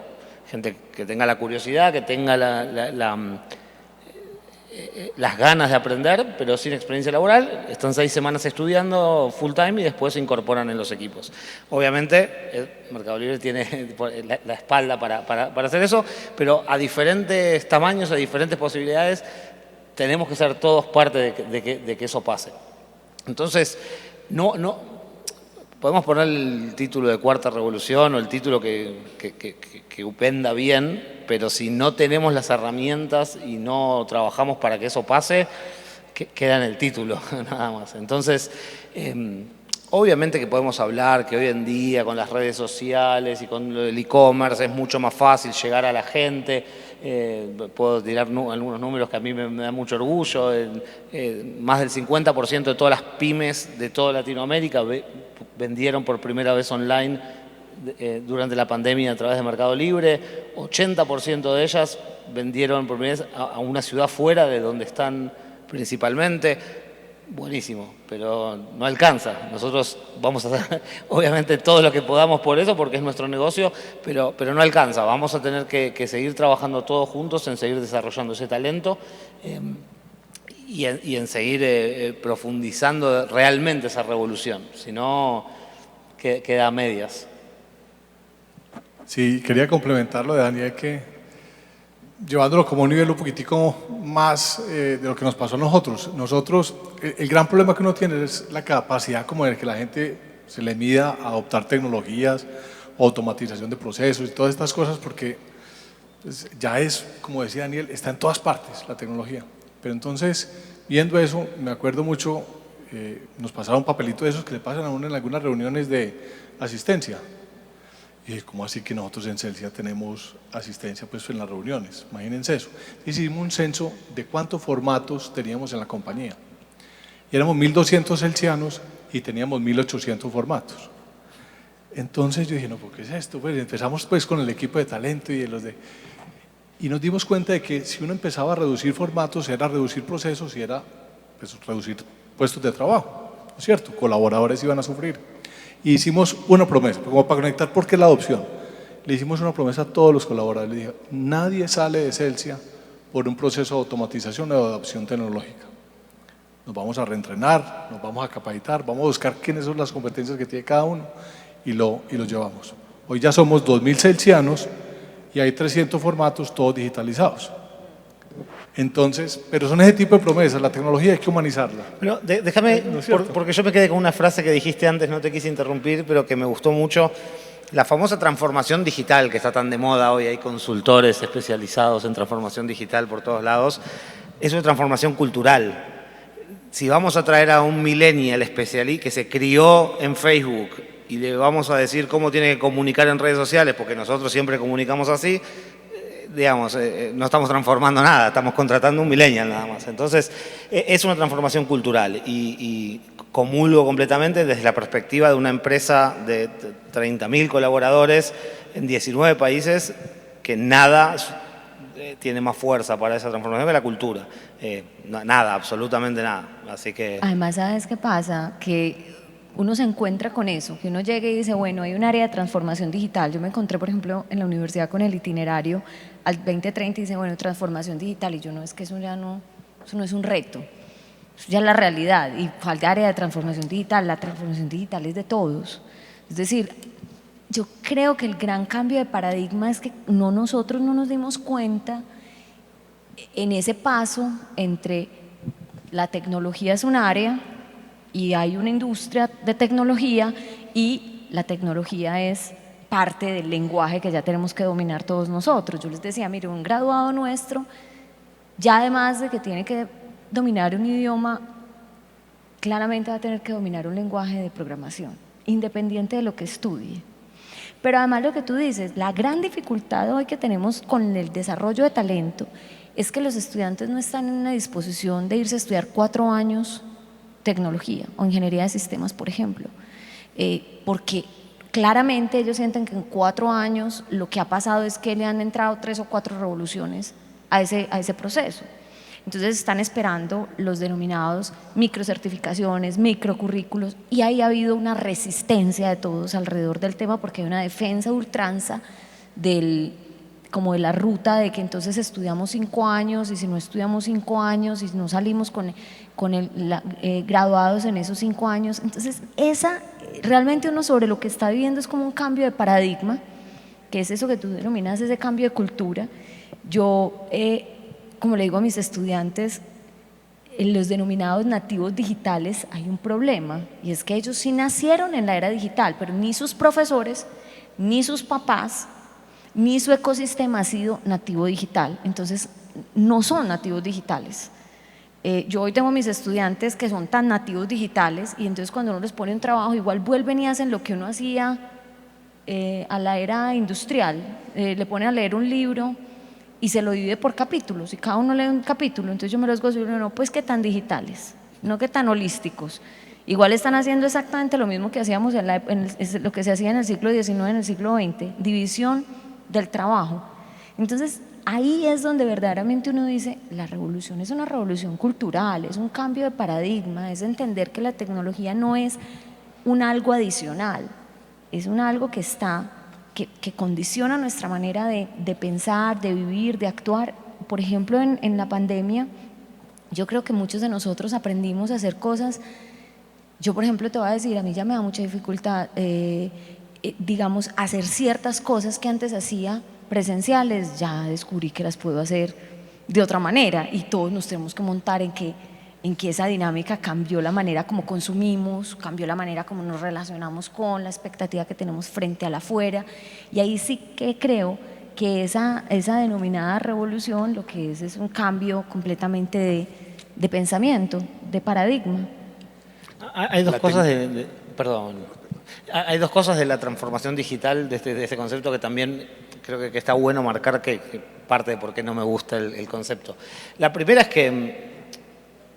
gente que tenga la curiosidad, que tenga las ganas de aprender, pero sin experiencia laboral. Están 6 semanas estudiando full time y después se incorporan en los equipos. Obviamente, Mercado Libre tiene la espalda para hacer eso, pero a diferentes tamaños, a diferentes posibilidades, tenemos que ser todos parte de que eso pase. Entonces, no podemos poner el título de Cuarta Revolución o el título que upenda bien, pero si no tenemos las herramientas y no trabajamos para que eso pase, queda en el título, nada más. Entonces, obviamente que podemos hablar que hoy en día con las redes sociales y con el e-commerce es mucho más fácil llegar a la gente. Puedo tirar algunos números que a mí me da mucho orgullo. Más del 50% de todas las pymes de toda Latinoamérica vendieron por primera vez online durante la pandemia a través de Mercado Libre. 80% de ellas vendieron por primera vez a una ciudad fuera de donde están principalmente. Buenísimo, pero no alcanza. Nosotros vamos a hacer obviamente todo lo que podamos por eso, porque es nuestro negocio, pero no alcanza. Vamos a tener que seguir trabajando todos juntos en seguir desarrollando ese talento y en seguir profundizando realmente esa revolución. Si no, queda a medias. Sí, quería complementar lo de Daniel, que llevándolo como un nivel un poquitico más de lo que nos pasó a nosotros. Nosotros, el gran problema que uno tiene es la capacidad como de que la gente se le mida a adoptar tecnologías, automatización de procesos y todas estas cosas, porque pues, ya es, como decía Daniel, está en todas partes la tecnología. Pero entonces, viendo eso, me acuerdo mucho, nos pasaron un papelito de esos que le pasan a uno en algunas reuniones de asistencia. Y ¿cómo así que nosotros en Celsia tenemos asistencia pues, en las reuniones? Imagínense eso. Hicimos un censo de cuántos formatos teníamos en la compañía. Y éramos 1200 celsianos y teníamos 1800 formatos. Entonces yo dije, no, ¿por qué es esto? Pues empezamos pues con el equipo de talento y y nos dimos cuenta de que si uno empezaba a reducir formatos, era reducir procesos y era pues, reducir puestos de trabajo, ¿no es cierto? Colaboradores iban a sufrir. Y hicimos una promesa, como para conectar, porque la adopción. le hicimos una promesa a todos los colaboradores. Le dije, nadie sale de Celsia por un proceso de automatización o de adopción tecnológica. Nos vamos a reentrenar, nos vamos a capacitar, vamos a buscar quiénes son las competencias que tiene cada uno y lo llevamos. Hoy ya somos 2.000 celsianos y hay 300 formatos, todos digitalizados. Entonces, pero son ese tipo de promesas, la tecnología hay que humanizarla. Pero déjame, porque yo me quedé con una frase que dijiste antes, no te quise interrumpir, pero que me gustó mucho. La famosa transformación digital que está tan de moda hoy, hay consultores especializados en transformación digital por todos lados, es una transformación cultural. Si vamos a traer a un millennial especialista que se crió en Facebook y le vamos a decir cómo tiene que comunicar en redes sociales, porque nosotros siempre comunicamos así, digamos, no estamos transformando nada, estamos contratando un millennial nada más. Entonces, es una transformación cultural y comulgo completamente desde la perspectiva de una empresa de 30.000 colaboradores en 19 países que nada tiene más fuerza para esa transformación que la cultura. Nada, absolutamente nada. Así que... Además, ¿sabes qué pasa? Que uno se encuentra con eso, que uno llega y dice, bueno, hay un área de transformación digital. Yo me encontré, por ejemplo, en la universidad con el itinerario al 2030 y dice, bueno, transformación digital. Y yo, no, es que eso ya no, eso no es un reto, eso ya es la realidad. Y falta área de transformación digital, la transformación digital es de todos. Es decir, yo creo que el gran cambio de paradigma es que nosotros no nos dimos cuenta en ese paso entre la tecnología es un área y hay una industria de tecnología y la tecnología es parte del lenguaje que ya tenemos que dominar todos nosotros. Yo les decía, mire, un graduado nuestro, ya además de que tiene que dominar un idioma, claramente va a tener que dominar un lenguaje de programación, independiente de lo que estudie. Pero además lo que tú dices, la gran dificultad hoy que tenemos con el desarrollo de talento es que los estudiantes no están en una disposición de irse a estudiar 4 años tecnología o ingeniería de sistemas, por ejemplo, porque claramente ellos sienten que en 4 años lo que ha pasado es que le han entrado 3 o 4 revoluciones a ese proceso. Entonces están esperando los denominados microcertificaciones, microcurrículos, y ahí ha habido una resistencia de todos alrededor del tema porque hay una defensa ultranza como de la ruta de que entonces estudiamos 5 años y si no estudiamos 5 años y no salimos graduados en esos 5 años. Entonces realmente uno sobre lo que está viviendo es como un cambio de paradigma, que es eso que tú denominas ese cambio de cultura. Yo, como le digo a mis estudiantes, en los denominados nativos digitales hay un problema y es que ellos sí nacieron en la era digital, pero ni sus profesores, ni sus papás, ni su ecosistema ha sido nativo digital, entonces no son nativos digitales. Yo hoy tengo mis estudiantes que son tan nativos digitales y entonces cuando uno les pone un trabajo igual vuelven y hacen lo que uno hacía a la era industrial, le ponen a leer un libro y se lo divide por capítulos y cada uno lee un capítulo, entonces yo me los gozo y digo, no, pues qué tan digitales, no qué tan holísticos. Igual están haciendo exactamente lo mismo que hacíamos lo que se hacía en el siglo XIX, en el siglo XX, división del trabajo. Entonces ahí es donde verdaderamente uno dice, la revolución es una revolución cultural, es un cambio de paradigma, es entender que la tecnología no es un algo adicional, es un algo que condiciona nuestra manera de pensar, de vivir, de actuar. Por ejemplo, en la pandemia, yo creo que muchos de nosotros aprendimos a hacer cosas. Yo, por ejemplo, te voy a decir, a mí ya me da mucha dificultad, digamos, hacer ciertas cosas que antes hacía presenciales, ya descubrí que las puedo hacer de otra manera y todos nos tenemos que montar en que esa dinámica cambió la manera como consumimos, cambió la manera como nos relacionamos con la expectativa que tenemos frente a la afuera, y ahí sí que creo que esa denominada revolución lo que es un cambio completamente de pensamiento, de paradigma. Hay dos cosas hay dos cosas de la transformación digital, de este concepto que también creo que está bueno marcar, que parte de por qué no me gusta el concepto. La primera es que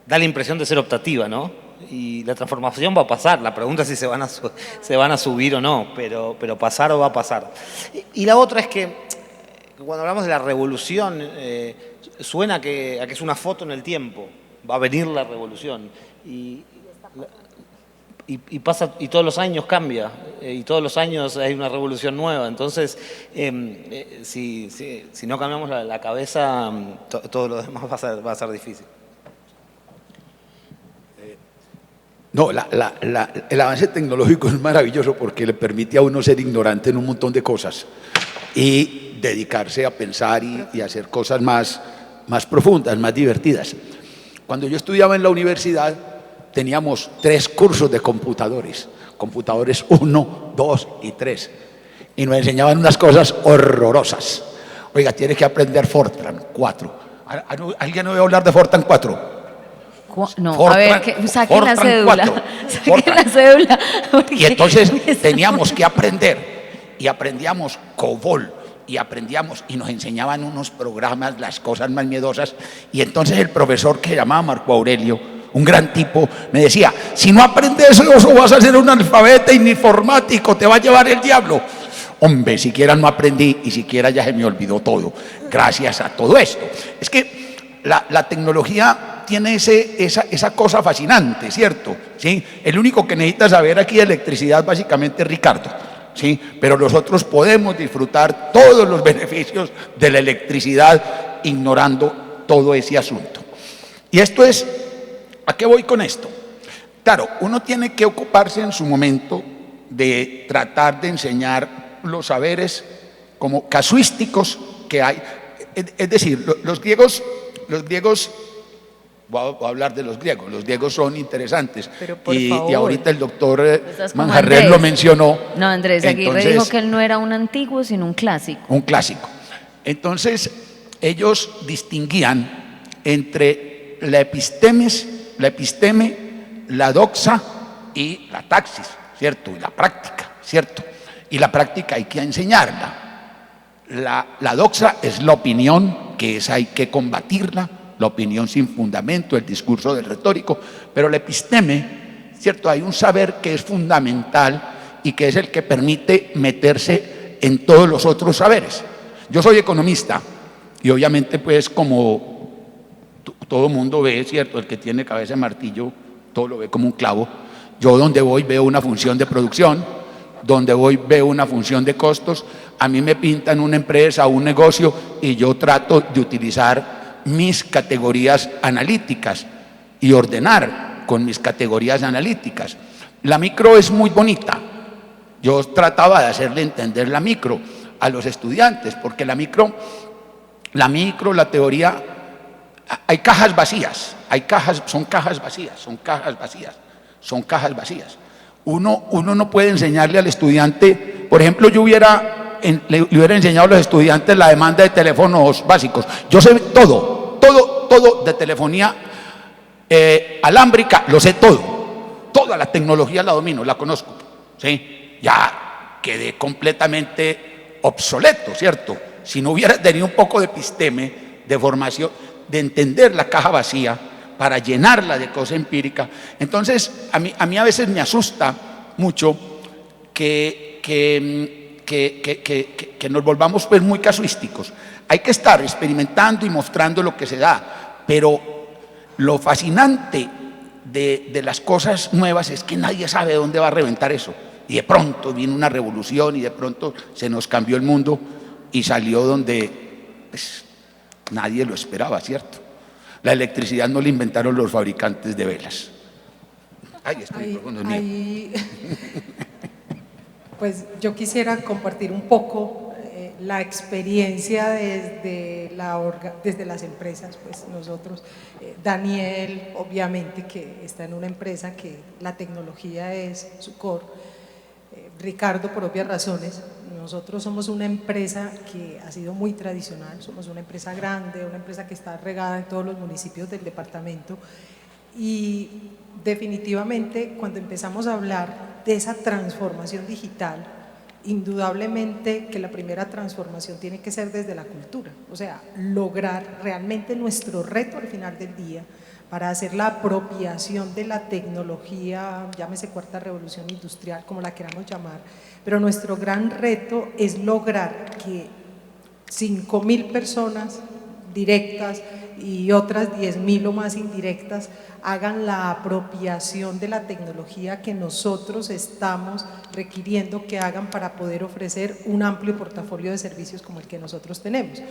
da la impresión de ser optativa, ¿no? Y la transformación va a pasar, la pregunta es si se van a subir o no, pero pasar o va a pasar. Y la otra es que cuando hablamos de la revolución, suena a que es una foto en el tiempo, va a venir la revolución. Y pasa, y todos los años cambia, y todos los años hay una revolución nueva. Entonces, si no cambiamos la cabeza, todo lo demás va a ser difícil. No, el avance tecnológico es maravilloso porque le permite a uno ser ignorante en un montón de cosas y dedicarse a pensar y hacer cosas más profundas, más divertidas. Cuando yo estudiaba en la universidad teníamos 3 cursos de computadores 1, 2 y 3, y nos enseñaban unas cosas horrorosas. Oiga, tienes que aprender Fortran 4. ¿Alguien no oye hablar de Fortran 4? No, Fortran, a ver, saquen la cédula. 4, Saquen la cédula. Y entonces teníamos que aprender, y aprendíamos COBOL, y nos enseñaban unos programas, las cosas más miedosas, y entonces el profesor, que llamaba Marco Aurelio, un gran tipo, me decía: si no aprendes eso vas a ser un analfabeta informático, te va a llevar el diablo. Hombre, siquiera no aprendí y siquiera ya se me olvidó todo, gracias a todo esto. Es que la tecnología tiene esa cosa fascinante, ¿cierto? ¿Sí? El único que necesita saber aquí de electricidad básicamente es Ricardo, ¿sí? Pero nosotros podemos disfrutar todos los beneficios de la electricidad ignorando todo ese asunto. Y esto es, ¿a qué voy con esto? Claro, uno tiene que ocuparse en su momento de tratar de enseñar los saberes como casuísticos que hay. Es decir, los griegos, voy a hablar de los griegos son interesantes, y ahorita el doctor Manjarres lo mencionó. No, Andrés Aguirre dijo que él no era un antiguo, sino un clásico. Un clásico. Entonces, ellos distinguían entre la episteme, la doxa y la taxis, ¿cierto? Y la práctica, ¿cierto? Y la práctica hay que enseñarla. La doxa es la opinión, que esa hay que combatirla, la opinión sin fundamento, el discurso del retórico, pero la episteme, ¿cierto? Hay un saber que es fundamental y que es el que permite meterse en todos los otros saberes. Yo soy economista y obviamente pues como todo mundo ve, ¿cierto? El que tiene cabeza de martillo todo lo ve como un clavo. Yo donde voy veo una función de producción, donde voy veo una función de costos. A mí me pintan una empresa o un negocio y yo trato de utilizar mis categorías analíticas y ordenar con mis categorías analíticas. La micro es muy bonita. Yo trataba de hacerle entender la micro a los estudiantes, porque la teoría, hay cajas vacías, son cajas vacías. Uno no puede enseñarle al estudiante, por ejemplo, le hubiera enseñado a los estudiantes la demanda de teléfonos básicos. Yo sé todo de telefonía alámbrica, lo sé todo. Toda la tecnología la domino, la conozco, ¿sí? Ya quedé completamente obsoleto, ¿cierto? Si no hubiera tenido un poco de episteme, de formación, de entender la caja vacía para llenarla de cosa empírica. Entonces, a mí a veces me asusta mucho que nos volvamos pues muy casuísticos. Hay que estar experimentando y mostrando lo que se da, pero lo fascinante de las cosas nuevas es que nadie sabe dónde va a reventar eso. Y de pronto viene una revolución y de pronto se nos cambió el mundo y salió donde pues, nadie lo esperaba, ¿cierto? La electricidad no la inventaron los fabricantes de velas. Pues yo quisiera compartir un poco la experiencia desde las empresas, pues nosotros, Daniel obviamente que está en una empresa que la tecnología es su core, Ricardo por obvias razones. Nosotros somos una empresa que ha sido muy tradicional, somos una empresa grande, una empresa que está regada en todos los municipios del departamento, y definitivamente cuando empezamos a hablar de esa transformación digital, indudablemente que la primera transformación tiene que ser desde la cultura, o sea, lograr realmente nuestro reto al final del día para hacer la apropiación de la tecnología, llámese cuarta revolución industrial, como la queramos llamar, pero nuestro gran reto es lograr que 5.000 personas directas y otras 10.000 o más indirectas, hagan la apropiación de la tecnología que nosotros estamos requiriendo que hagan para poder ofrecer un amplio portafolio de servicios como el que nosotros tenemos.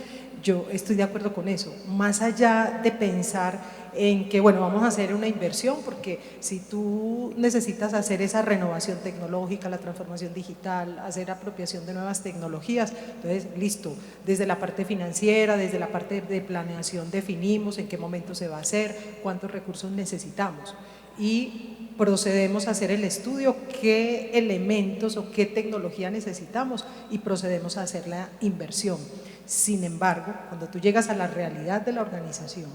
Yo estoy de acuerdo con eso, más allá de pensar en que, bueno, vamos a hacer una inversión, porque si tú necesitas hacer esa renovación tecnológica, la transformación digital, hacer apropiación de nuevas tecnologías, entonces, listo, desde la parte financiera, desde la parte de planeación definimos en qué momento se va a hacer, cuántos recursos necesitamos y procedemos a hacer el estudio, qué elementos o qué tecnología necesitamos y procedemos a hacer la inversión. Sin embargo, cuando tú llegas a la realidad de la organización,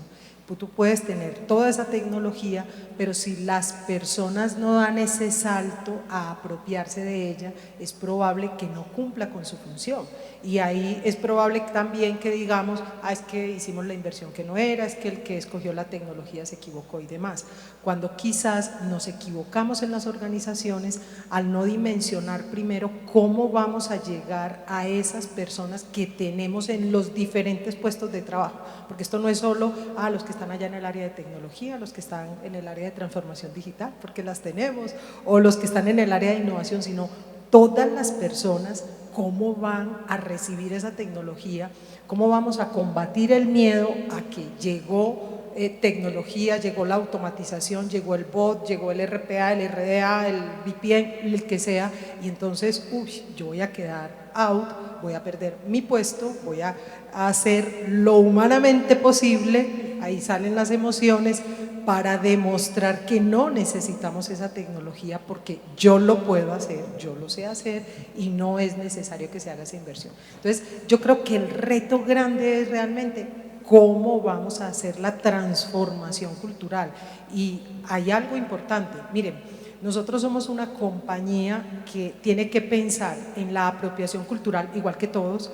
tú puedes tener toda esa tecnología, pero si las personas no dan ese salto a apropiarse de ella, es probable que no cumpla con su función. Y ahí es probable también que digamos, es que hicimos la inversión que no era, es que el que escogió la tecnología se equivocó y demás. Cuando quizás nos equivocamos en las organizaciones al no dimensionar primero cómo vamos a llegar a esas personas que tenemos en los diferentes puestos de trabajo, porque esto no es solo a los que están allá en el área de tecnología, los que están en el área de transformación digital, porque las tenemos, o los que están en el área de innovación, sino todas las personas, cómo van a recibir esa tecnología, cómo vamos a combatir el miedo a que llegó tecnología, llegó la automatización, llegó el bot, llegó el RPA, el RDA, el VPN, el que sea, y entonces, yo voy a quedar out, voy a perder mi puesto, voy a hacer lo humanamente posible, ahí salen las emociones, para demostrar que no necesitamos esa tecnología porque yo lo puedo hacer, yo lo sé hacer y no es necesario que se haga esa inversión. Entonces, yo creo que el reto grande es realmente cómo vamos a hacer la transformación cultural. Y hay algo importante, miren, nosotros somos una compañía que tiene que pensar en la apropiación cultural, igual que todos,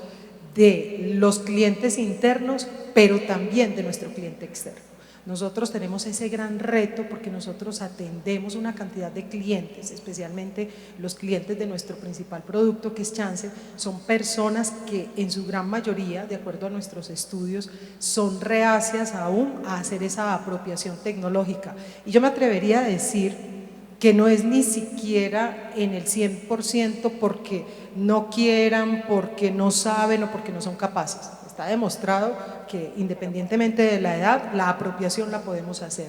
de los clientes internos, pero también de nuestro cliente externo. Nosotros tenemos ese gran reto porque nosotros atendemos una cantidad de clientes, especialmente los clientes de nuestro principal producto, que es Chance, son personas que en su gran mayoría, de acuerdo a nuestros estudios, son reacias aún a hacer esa apropiación tecnológica. Y yo me atrevería a decir que no es ni siquiera en el 100% porque no quieran, porque no saben o porque no son capaces. Está demostrado que independientemente de la edad, la apropiación la podemos hacer.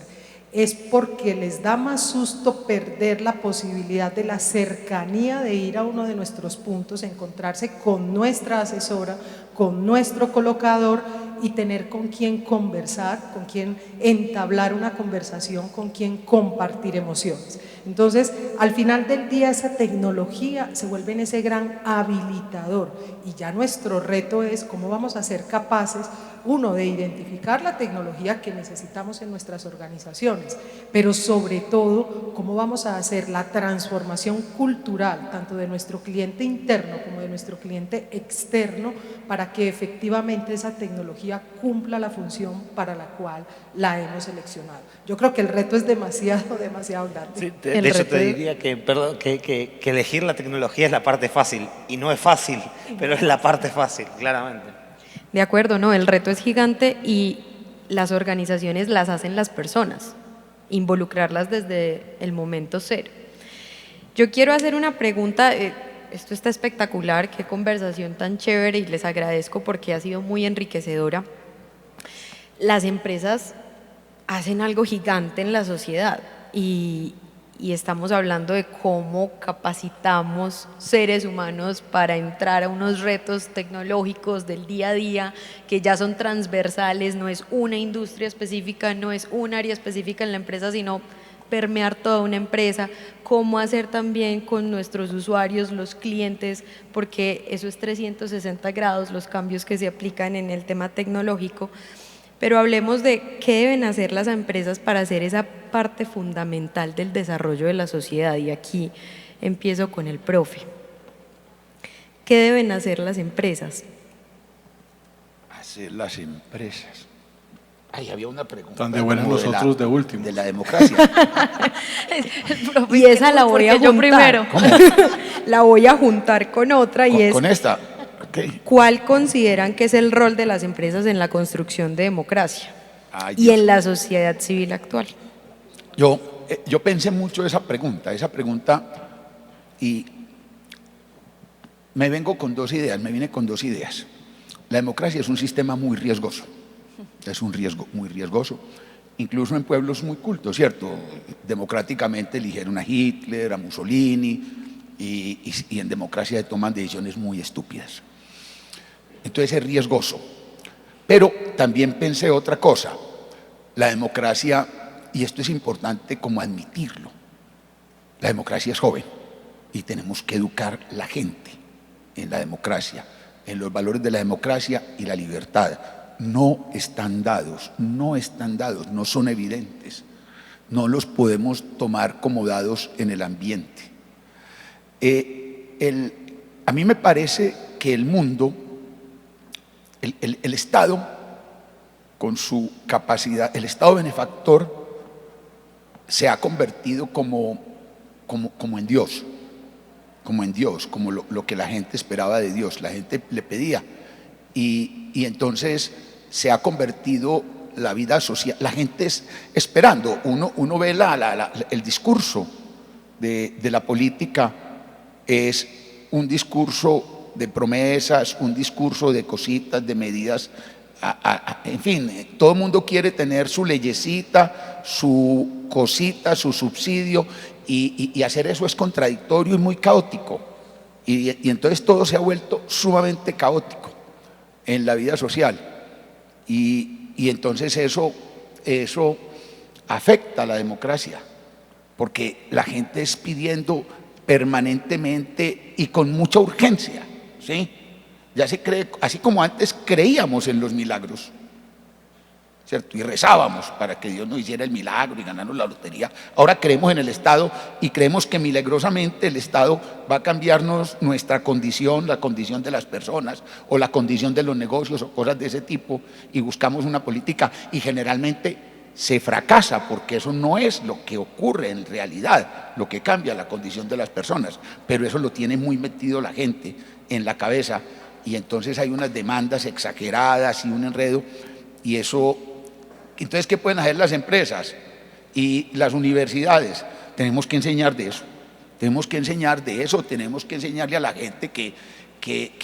Es porque les da más susto perder la posibilidad de la cercanía de ir a uno de nuestros puntos, encontrarse con nuestra asesora, con nuestro colocador y tener con quién conversar, con quién entablar una conversación, con quién compartir emociones. Entonces, al final del día esa tecnología se vuelve en ese gran habilitador y ya nuestro reto es cómo vamos a ser capaces, uno, de identificar la tecnología que necesitamos en nuestras organizaciones, pero sobre todo, cómo vamos a hacer la transformación cultural, tanto de nuestro cliente interno como de nuestro cliente externo, para que efectivamente esa tecnología cumpla la función para la cual la hemos seleccionado. Yo creo que el reto es demasiado grande. Sí, de hecho te diría que elegir la tecnología es la parte fácil, y no es fácil, pero es la parte fácil, claramente. De acuerdo, no, el reto es gigante y las organizaciones las hacen las personas, involucrarlas desde el momento cero. Yo quiero hacer una pregunta, esto está espectacular, qué conversación tan chévere y les agradezco porque ha sido muy enriquecedora. Las empresas hacen algo gigante en la sociedad y estamos hablando de cómo capacitamos seres humanos para entrar a unos retos tecnológicos del día a día que ya son transversales, no es una industria específica, no es un área específica en la empresa, sino permear toda una empresa, cómo hacer también con nuestros usuarios, los clientes, porque eso es 360 grados los cambios que se aplican en el tema tecnológico. Pero hablemos de qué deben hacer las empresas para hacer esa parte fundamental del desarrollo de la sociedad. Y aquí empiezo con el profe. ¿Qué deben hacer las empresas? Hacer las empresas. Ay, había una pregunta. Tan de buenas nosotros de último. De la democracia. Y esa la voy a juntar. Primero. ¿Cómo? La voy a juntar con otra y es… Con esta. ¿Cuál consideran que es el rol de las empresas en la construcción de democracia Ay, y Dios. en la sociedad civil actual? Yo pensé mucho esa pregunta, y me vine con dos ideas. La democracia es un sistema muy riesgoso, es un riesgo muy riesgoso, incluso en pueblos muy cultos, ¿cierto? Democráticamente eligieron a Hitler, a Mussolini, y en democracia se toman decisiones muy estúpidas. Entonces es riesgoso. Pero también pensé otra cosa, la democracia, y esto es importante como admitirlo, la democracia es joven y tenemos que educar la gente en la democracia, en los valores de la democracia y la libertad. No están dados, no son evidentes, no los podemos tomar como dados en el ambiente. A mí me parece que el mundo, el Estado, con su capacidad, el Estado benefactor, se ha convertido como en Dios, como lo que la gente esperaba de Dios, la gente le pedía. Y entonces se ha convertido la vida social, la gente es esperando, uno ve el discurso de la política, es un discurso de promesas, un discurso de cositas, de medidas, en fin, todo el mundo quiere tener su leyecita, su cosita, su subsidio, y hacer eso es contradictorio y muy caótico, y entonces todo se ha vuelto sumamente caótico en la vida social, y entonces eso afecta a la democracia, porque la gente es pidiendo permanentemente y con mucha urgencia, ¿sí? Ya se cree, así como antes creíamos en los milagros, ¿cierto? Y rezábamos para que Dios nos hiciera el milagro y ganarnos la lotería. Ahora creemos en el Estado y creemos que milagrosamente el Estado va a cambiarnos nuestra condición, la condición de las personas o la condición de los negocios o cosas de ese tipo, y buscamos una política y generalmente se fracasa porque eso no es lo que ocurre en realidad, lo que cambia la condición de las personas, pero eso lo tiene muy metido la gente en la cabeza. Y entonces hay unas demandas exageradas y un enredo, y eso, entonces ¿qué pueden hacer las empresas y las universidades? Tenemos que enseñar de eso, tenemos que enseñarle a la gente que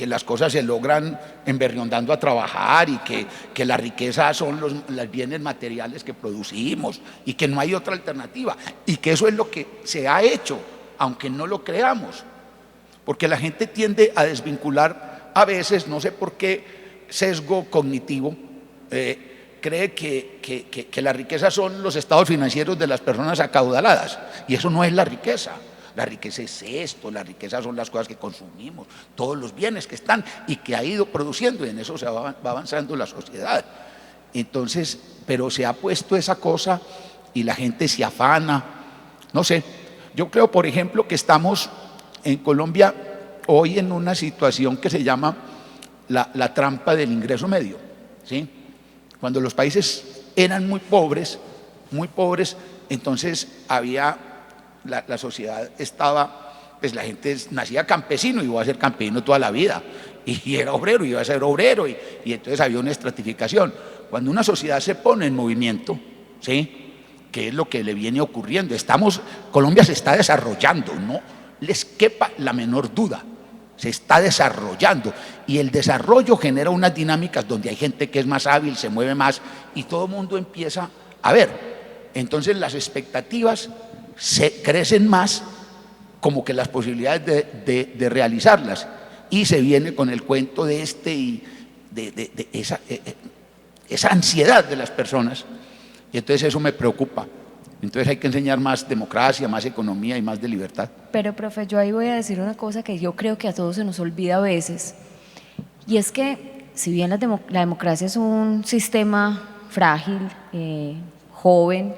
las cosas se logran emberriondando a trabajar, y que la riqueza son los bienes materiales que producimos, y que no hay otra alternativa, y que eso es lo que se ha hecho, aunque no lo creamos, porque la gente tiende a desvincular a veces, no sé por qué sesgo cognitivo, cree que la riqueza son los estados financieros de las personas acaudaladas, y eso no es la riqueza. La riqueza es esto, la riqueza son las cosas que consumimos, todos los bienes que están y que ha ido produciendo, y en eso se va avanzando la sociedad. Entonces, pero se ha puesto esa cosa y la gente se afana, no sé. Yo creo, por ejemplo, que estamos en Colombia hoy en una situación que se llama la trampa del ingreso medio, ¿sí? Cuando los países eran muy pobres, entonces había, la sociedad estaba, pues la gente nacía campesino y iba a ser campesino toda la vida, y era obrero y iba a ser obrero, y entonces había una estratificación. Cuando una sociedad se pone en movimiento, ¿sí? ¿Qué es lo que le viene ocurriendo? Colombia se está desarrollando, no les quepa la menor duda. Se está desarrollando, y el desarrollo genera unas dinámicas donde hay gente que es más hábil, se mueve más, y todo el mundo empieza a ver. Entonces las expectativas se crecen más, como que las posibilidades de realizarlas, y se viene con el cuento de esa ansiedad de las personas, y entonces eso me preocupa. Entonces hay que enseñar más democracia, más economía y más de libertad. Pero, profe, yo ahí voy a decir una cosa que yo creo que a todos se nos olvida a veces, y es que si bien la democracia es un sistema frágil, joven,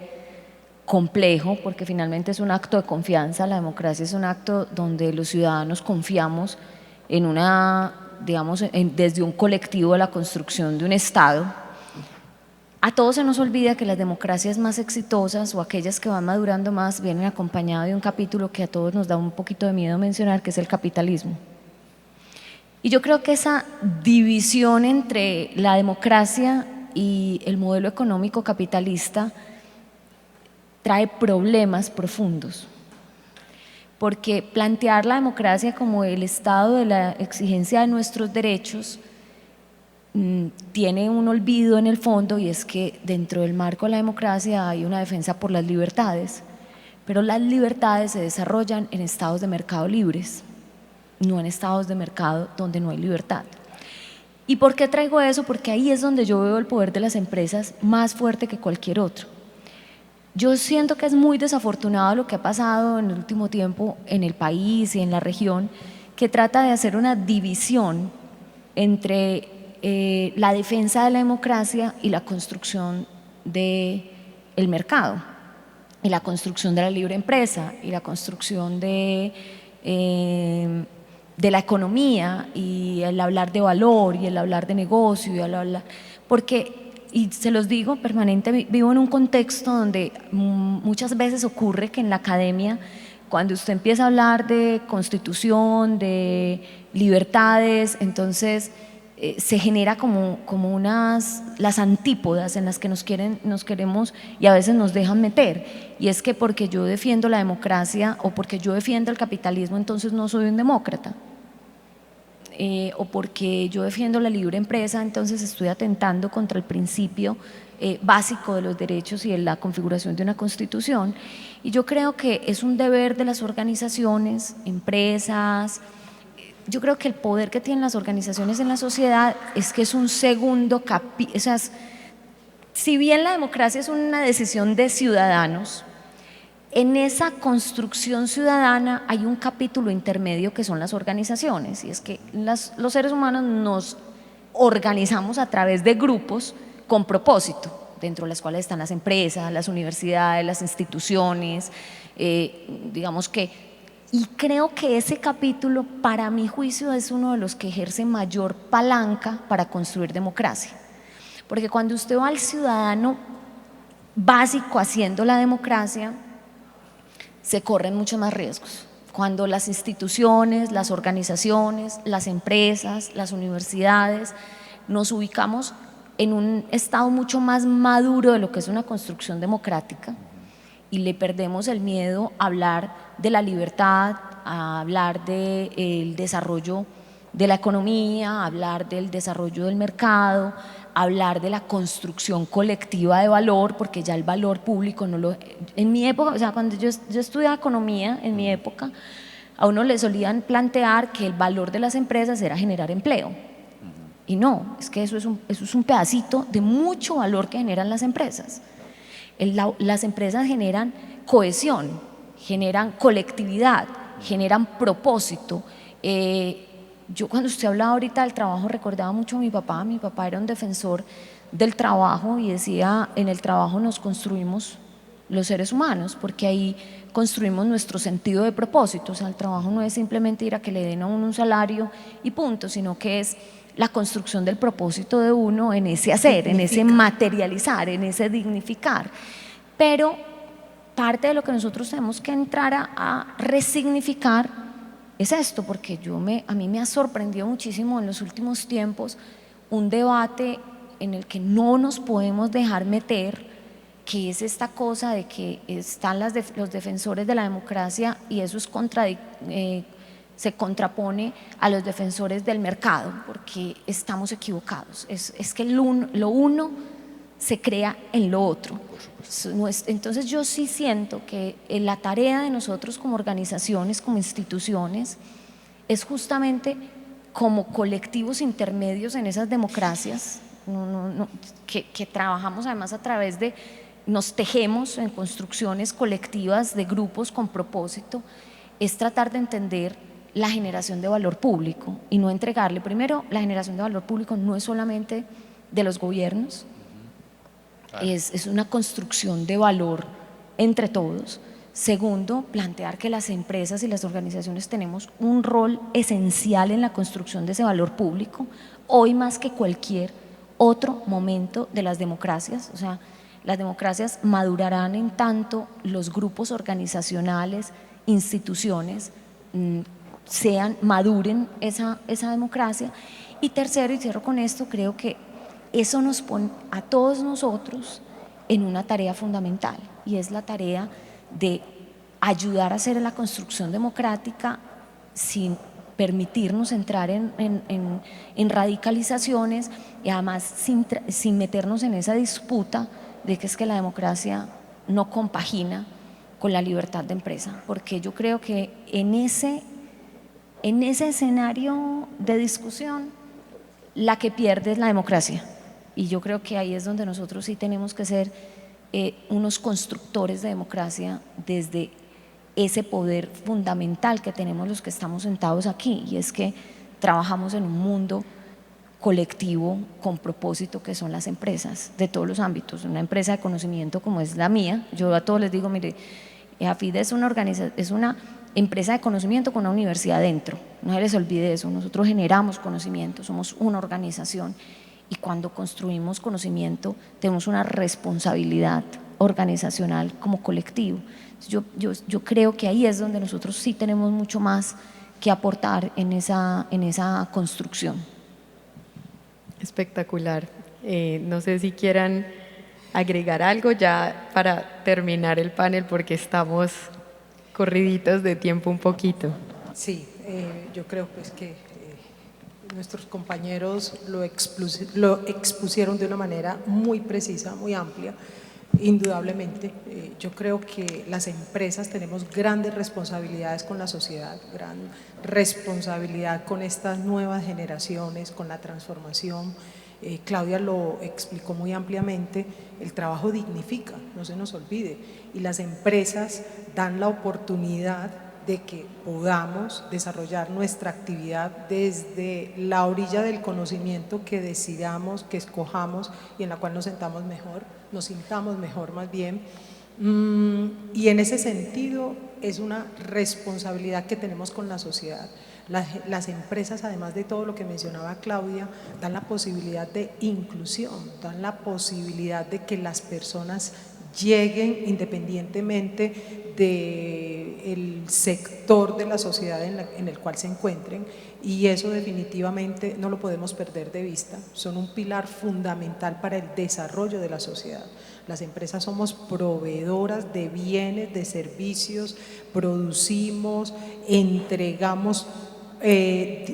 complejo, porque finalmente es un acto de confianza, la democracia es un acto donde los ciudadanos confiamos en desde un colectivo de la construcción de un Estado. A todos se nos olvida que las democracias más exitosas o aquellas que van madurando más vienen acompañadas de un capítulo que a todos nos da un poquito de miedo mencionar, que es el capitalismo. Y yo creo que esa división entre la democracia y el modelo económico capitalista trae problemas profundos, porque plantear la democracia como el estado de la exigencia de nuestros derechos tiene un olvido en el fondo, y es que dentro del marco de la democracia hay una defensa por las libertades, pero las libertades se desarrollan en estados de mercado libres, no en estados de mercado donde no hay libertad. ¿Y por qué traigo eso? Porque ahí es donde yo veo el poder de las empresas más fuerte que cualquier otro. Yo siento que es muy desafortunado lo que ha pasado en el último tiempo en el país y en la región, que trata de hacer una división entre la defensa de la democracia y la construcción del mercado, y la construcción de la libre empresa, y la construcción de la economía, y el hablar de valor, y el hablar de negocio, y el hablar, porque, y se los digo permanentemente, vivo en un contexto donde muchas veces ocurre que en la academia, cuando usted empieza a hablar de constitución, de libertades, entonces se genera como las antípodas en las que nos queremos y a veces nos dejan meter, y es que porque yo defiendo la democracia o porque yo defiendo el capitalismo entonces no soy un demócrata, o porque yo defiendo la libre empresa entonces estoy atentando contra el principio básico de los derechos y de la configuración de una constitución. Y yo creo que es un deber de las organizaciones, empresas. Yo creo que el poder que tienen las organizaciones en la sociedad es que es un segundo capítulo, o sea, si bien la democracia es una decisión de ciudadanos, en esa construcción ciudadana hay un capítulo intermedio que son las organizaciones, y es que los seres humanos nos organizamos a través de grupos con propósito, dentro de las cuales están las empresas, las universidades, las instituciones, digamos que. Y creo que ese capítulo, para mi juicio, es uno de los que ejerce mayor palanca para construir democracia. Porque cuando usted va al ciudadano básico haciendo la democracia, se corren muchos más riesgos. Cuando las instituciones, las organizaciones, las empresas, las universidades, nos ubicamos en un estado mucho más maduro de lo que es una construcción democrática, y le perdemos el miedo a hablar de la libertad, a hablar del desarrollo de la economía, a hablar del desarrollo del mercado, a hablar de la construcción colectiva de valor, porque ya el valor público no lo… En mi época, o sea, cuando yo estudiaba economía, en mi época, a uno le solían plantear que el valor de las empresas era generar empleo. Y no, es que eso es un pedacito de mucho valor que generan las empresas. Las empresas generan cohesión, generan colectividad, generan propósito. Yo cuando usted hablaba ahorita del trabajo recordaba mucho a mi papá era un defensor del trabajo y decía, en el trabajo nos construimos los seres humanos, porque ahí construimos nuestro sentido de propósito. O sea, el trabajo no es simplemente ir a que le den a uno un salario y punto, sino que es la construcción del propósito de uno en ese hacer, en ese materializar, en ese dignificar. Pero parte de lo que nosotros tenemos que entrar a resignificar es esto, porque a mí me ha sorprendido muchísimo en los últimos tiempos un debate en el que no nos podemos dejar meter, que es esta cosa de que están los defensores de la democracia y eso es se contrapone a los defensores del mercado, porque estamos equivocados. Es que lo uno se crea en lo otro. Entonces yo sí siento que la tarea de nosotros como organizaciones, como instituciones, es justamente como colectivos intermedios en esas democracias, que trabajamos además a través de, nos tejemos en construcciones colectivas de grupos con propósito, es tratar de entender la generación de valor público y no entregarle. Primero, la generación de valor público no es solamente de los gobiernos, es una construcción de valor entre todos. Segundo, plantear que las empresas y las organizaciones tenemos un rol esencial en la construcción de ese valor público, hoy más que cualquier otro momento de las democracias. O sea, las democracias madurarán en tanto los grupos organizacionales, instituciones, maduren esa democracia. Y tercero, y cierro con esto, creo que eso nos pone a todos nosotros en una tarea fundamental, y es la tarea de ayudar a hacer la construcción democrática sin permitirnos entrar en radicalizaciones, y además sin meternos en esa disputa de que es que la democracia no compagina con la libertad de empresa, porque yo creo que en ese escenario de discusión la que pierde es la democracia, y yo creo que ahí es donde nosotros sí tenemos que ser unos constructores de democracia desde ese poder fundamental que tenemos los que estamos sentados aquí, y es que trabajamos en un mundo colectivo con propósito, que son las empresas de todos los ámbitos. Una empresa de conocimiento como es la mía, yo a todos les digo, mire, AFIDE es una empresa de conocimiento con una universidad dentro, no se les olvide eso. Nosotros generamos conocimiento, somos una organización, y cuando construimos conocimiento tenemos una responsabilidad organizacional como colectivo. Yo creo que ahí es donde nosotros sí tenemos mucho más que aportar en esa construcción. Espectacular. No sé si quieran agregar algo ya para terminar el panel, porque estamos corriditos de tiempo un poquito. Sí, yo creo pues que nuestros compañeros lo expusieron de una manera muy precisa, muy amplia. Indudablemente, yo creo que las empresas tenemos grandes responsabilidades con la sociedad, gran responsabilidad con estas nuevas generaciones, con la transformación. Claudia lo explicó muy ampliamente, el trabajo dignifica, no se nos olvide, y las empresas dan la oportunidad de que podamos desarrollar nuestra actividad desde la orilla del conocimiento que decidamos, que escojamos y en la cual nos sintamos mejor más bien. Y en ese sentido es una responsabilidad que tenemos con la sociedad. Las empresas, además de todo lo que mencionaba Claudia, dan la posibilidad de inclusión, dan la posibilidad de que las personas lleguen independientemente del sector de la sociedad en el cual se encuentren, y eso definitivamente no lo podemos perder de vista. Son un pilar fundamental para el desarrollo de la sociedad. Las empresas somos proveedoras de bienes, de servicios, producimos, entregamos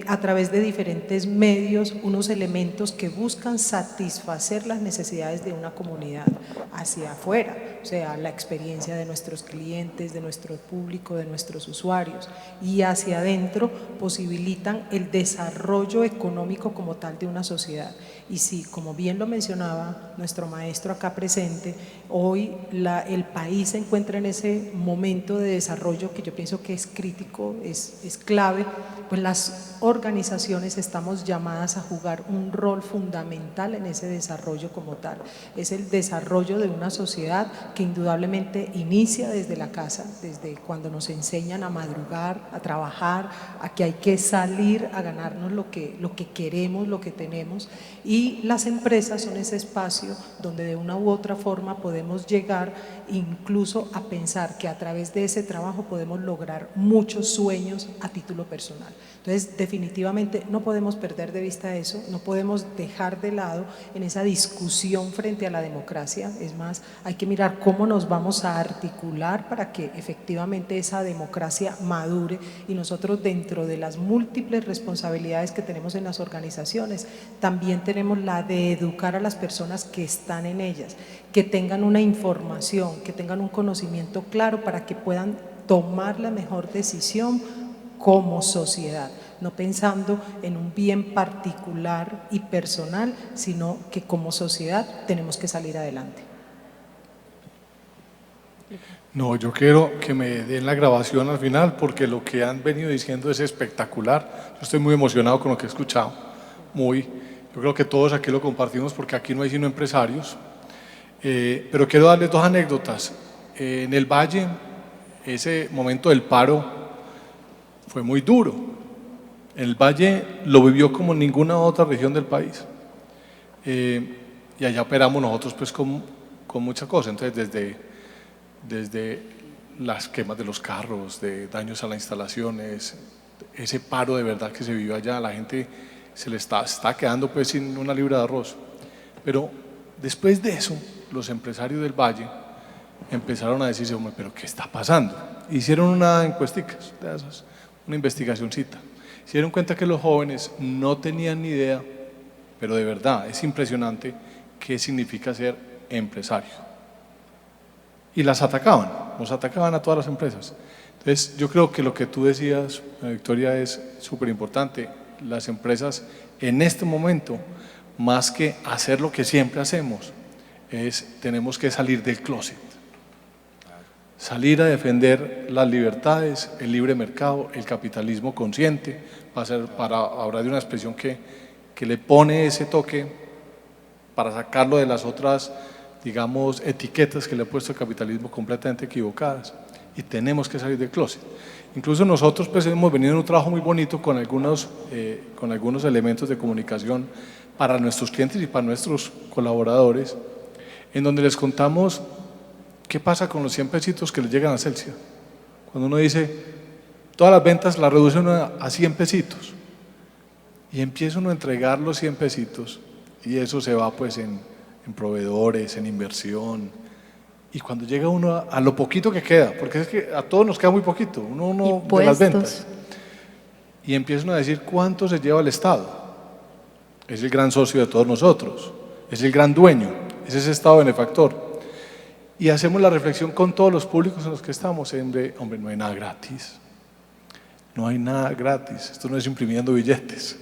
a través de diferentes medios unos elementos que buscan satisfacer las necesidades de una comunidad hacia afuera, o sea, la experiencia de nuestros clientes, de nuestro público, de nuestros usuarios, y hacia adentro posibilitan el desarrollo económico como tal de una sociedad. Y sí, como bien lo mencionaba nuestro maestro acá presente, hoy el país se encuentra en ese momento de desarrollo que yo pienso que es crítico, es clave, pues las organizaciones estamos llamadas a jugar un rol fundamental en ese desarrollo como tal. Es el desarrollo de una sociedad que indudablemente inicia desde la casa, desde cuando nos enseñan a madrugar, a trabajar, a que hay que salir a ganarnos lo que queremos, lo que tenemos, y las empresas son ese espacio donde de una u otra forma podemos llegar incluso a pensar que a través de ese trabajo podemos lograr muchos sueños a título personal. Entonces, definitivamente no podemos perder de vista eso, no podemos dejar de lado en esa discusión frente a la democracia. Es más, hay que mirar cómo nos vamos a articular para que efectivamente esa democracia madure, y nosotros, dentro de las múltiples responsabilidades que tenemos en las organizaciones, también tenemos la de educar a las personas que están en ellas, que tengan una información, que tengan un conocimiento claro para que puedan tomar la mejor decisión como sociedad, no pensando en un bien particular y personal, sino que como sociedad tenemos que salir adelante. No, yo quiero que me den la grabación al final, porque lo que han venido diciendo es espectacular. Yo estoy muy emocionado con lo que he escuchado, yo creo que todos aquí lo compartimos, porque aquí no hay sino empresarios. Pero quiero darles dos anécdotas. En el Valle, ese momento del paro fue muy duro. El Valle lo vivió como ninguna otra región del país. Y allá operamos nosotros pues con muchas cosas. Entonces desde las quemas de los carros, de daños a las instalaciones, ese paro de verdad que se vivió allá, la gente se está quedando pues sin una libra de arroz. Pero después de eso, los empresarios del Valle empezaron a decirse, hombre, pero ¿qué está pasando? Hicieron una encuestica, una investigacioncita. Se dieron cuenta que los jóvenes no tenían ni idea, pero de verdad es impresionante qué significa ser empresario. Y nos atacaban a todas las empresas. Entonces yo creo que lo que tú decías, Victoria, es súper importante. Las empresas en este momento, más que hacer lo que siempre hacemos, tenemos que salir del closet. Salir a defender las libertades, el libre mercado, el capitalismo consciente, para hablar de una expresión que le pone ese toque para sacarlo de las otras, digamos, etiquetas que le ha puesto el capitalismo completamente equivocadas. Y tenemos que salir del closet. Incluso nosotros pues hemos venido en un trabajo muy bonito con algunos elementos de comunicación para nuestros clientes y para nuestros colaboradores, en donde les contamos qué pasa con los 100 pesitos que les llegan a Celsia. Cuando uno dice, todas las ventas las reducen a 100 pesitos y empieza uno a entregar los 100 pesitos y eso se va pues en proveedores, en inversión. Y cuando llega uno a lo poquito que queda, porque es que a todos nos queda muy poquito, uno de las ventas, y empieza uno a decir cuánto se lleva el Estado. Es el gran socio de todos nosotros, es el gran dueño, es ese Estado benefactor. Y hacemos la reflexión con todos los públicos en los que estamos, hombre, no hay nada gratis, no hay nada gratis, esto no es imprimiendo billetes,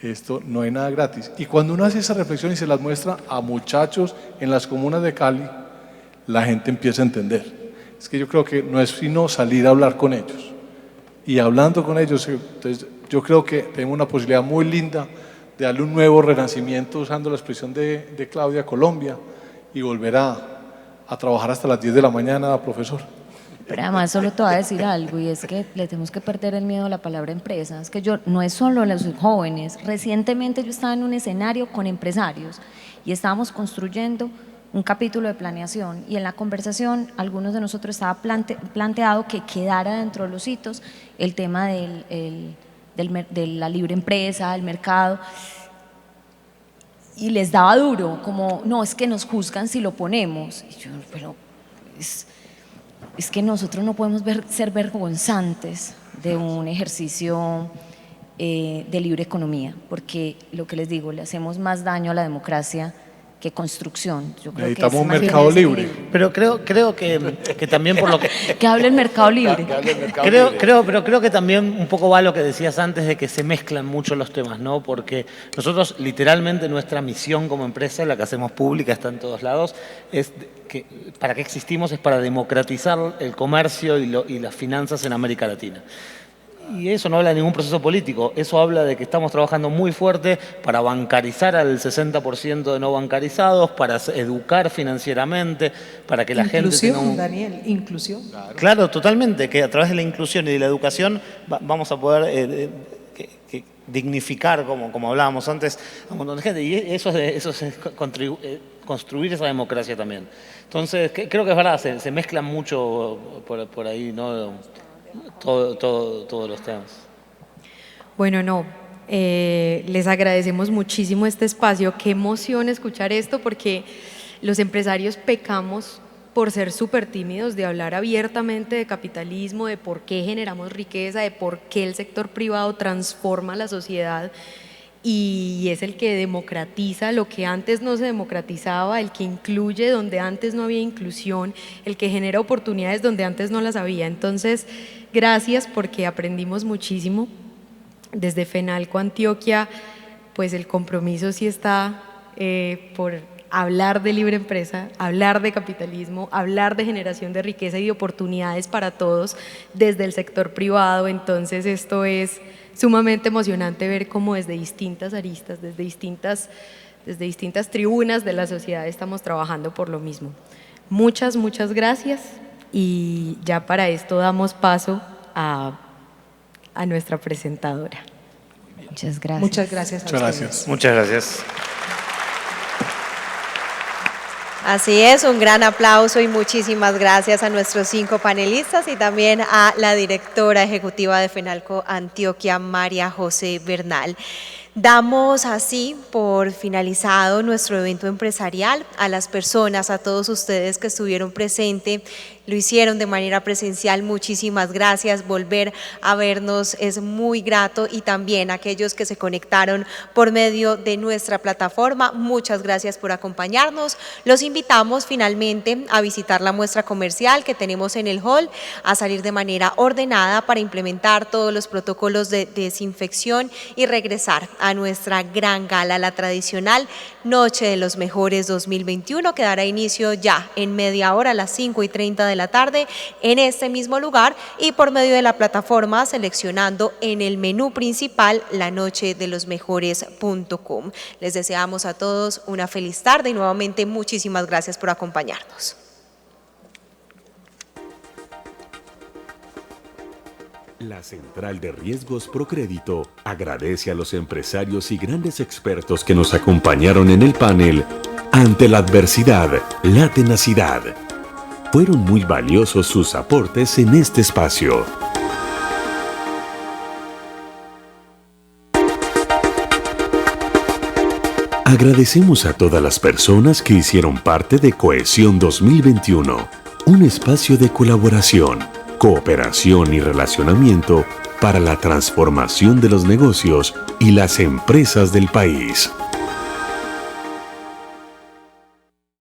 esto no hay nada gratis. Y cuando uno hace esa reflexión y se las muestra a muchachos en las comunas de Cali, la gente empieza a entender. Es que yo creo que no es sino salir a hablar con ellos. Y hablando con ellos, entonces, yo creo que tenemos una posibilidad muy linda de darle un nuevo renacimiento, usando la expresión de Claudia, Colombia, y volver a trabajar hasta las 10 de la mañana, profesor. Pero además solo te voy a decir algo, y es que le tenemos que perder el miedo a la palabra empresa. Es que no es solo los jóvenes. Recientemente yo estaba en un escenario con empresarios y estábamos construyendo un capítulo de planeación, y en la conversación algunos de nosotros estaba planteado que quedara dentro de los hitos el tema de la libre empresa, el mercado, y les daba duro, como no, es que nos juzgan si lo ponemos. Y yo, pero es que nosotros no podemos ser vergonzantes de un ejercicio de libre economía, porque lo que les digo, le hacemos más daño a la democracia que construcción. Yo creo necesitamos que un mercado libre. Pero creo que también por lo que... que hable el mercado libre. Creo que también un poco va lo que decías antes, de que se mezclan mucho los temas, ¿no? Porque nosotros literalmente nuestra misión como empresa, la que hacemos pública, está en todos lados, es que para qué existimos es para democratizar el comercio y las finanzas en América Latina. Y eso no habla de ningún proceso político, eso habla de que estamos trabajando muy fuerte para bancarizar al 60% de no bancarizados, para educar financieramente, para que la gente tenga Daniel, inclusión. Claro, totalmente, que a través de la inclusión y de la educación vamos a poder dignificar, como hablábamos antes, a un montón de gente, y eso es construir esa democracia también. Entonces, creo que es verdad, se mezclan mucho por ahí, ¿no? Todos los temas. Bueno, les agradecemos muchísimo este espacio. Qué emoción escuchar esto, porque los empresarios pecamos por ser súper tímidos de hablar abiertamente de capitalismo, de por qué generamos riqueza, de por qué el sector privado transforma la sociedad y es el que democratiza lo que antes no se democratizaba, el que incluye donde antes no había inclusión, el que genera oportunidades donde antes no las había. Entonces, gracias, porque aprendimos muchísimo. Desde FENALCO Antioquia, pues el compromiso sí está por hablar de libre empresa, hablar de capitalismo, hablar de generación de riqueza y de oportunidades para todos desde el sector privado. Entonces esto es sumamente emocionante ver cómo desde distintas aristas, desde distintas tribunas de la sociedad estamos trabajando por lo mismo. Muchas gracias, y ya para esto damos paso a nuestra presentadora. Muchas gracias. Muchas gracias a ustedes. Muchas gracias. Así es, un gran aplauso y muchísimas gracias a nuestros 5 panelistas y también a la directora ejecutiva de FENALCO Antioquia, María José Bernal. Damos así por finalizado nuestro evento empresarial. A las personas, a todos ustedes que estuvieron presentes, lo hicieron de manera presencial, muchísimas gracias. Volver a vernos es muy grato, y también a aquellos que se conectaron por medio de nuestra plataforma, muchas gracias por acompañarnos. Los invitamos finalmente a visitar la muestra comercial que tenemos en el hall, a salir de manera ordenada para implementar todos los protocolos de desinfección y regresar a nuestra gran gala, la tradicional Noche de los Mejores 2021, que dará inicio ya en media hora a las 5:30 de la tarde en este mismo lugar y por medio de la plataforma, seleccionando en el menú principal lanochedelosmejores.com. Les deseamos a todos una feliz tarde y nuevamente muchísimas gracias por acompañarnos. La Central de Riesgos Procrédito agradece a los empresarios y grandes expertos que nos acompañaron en el panel Ante la adversidad, la tenacidad. Fueron muy valiosos sus aportes en este espacio. Agradecemos a todas las personas que hicieron parte de Cohesión 2021, un espacio de colaboración, cooperación y relacionamiento para la transformación de los negocios y las empresas del país.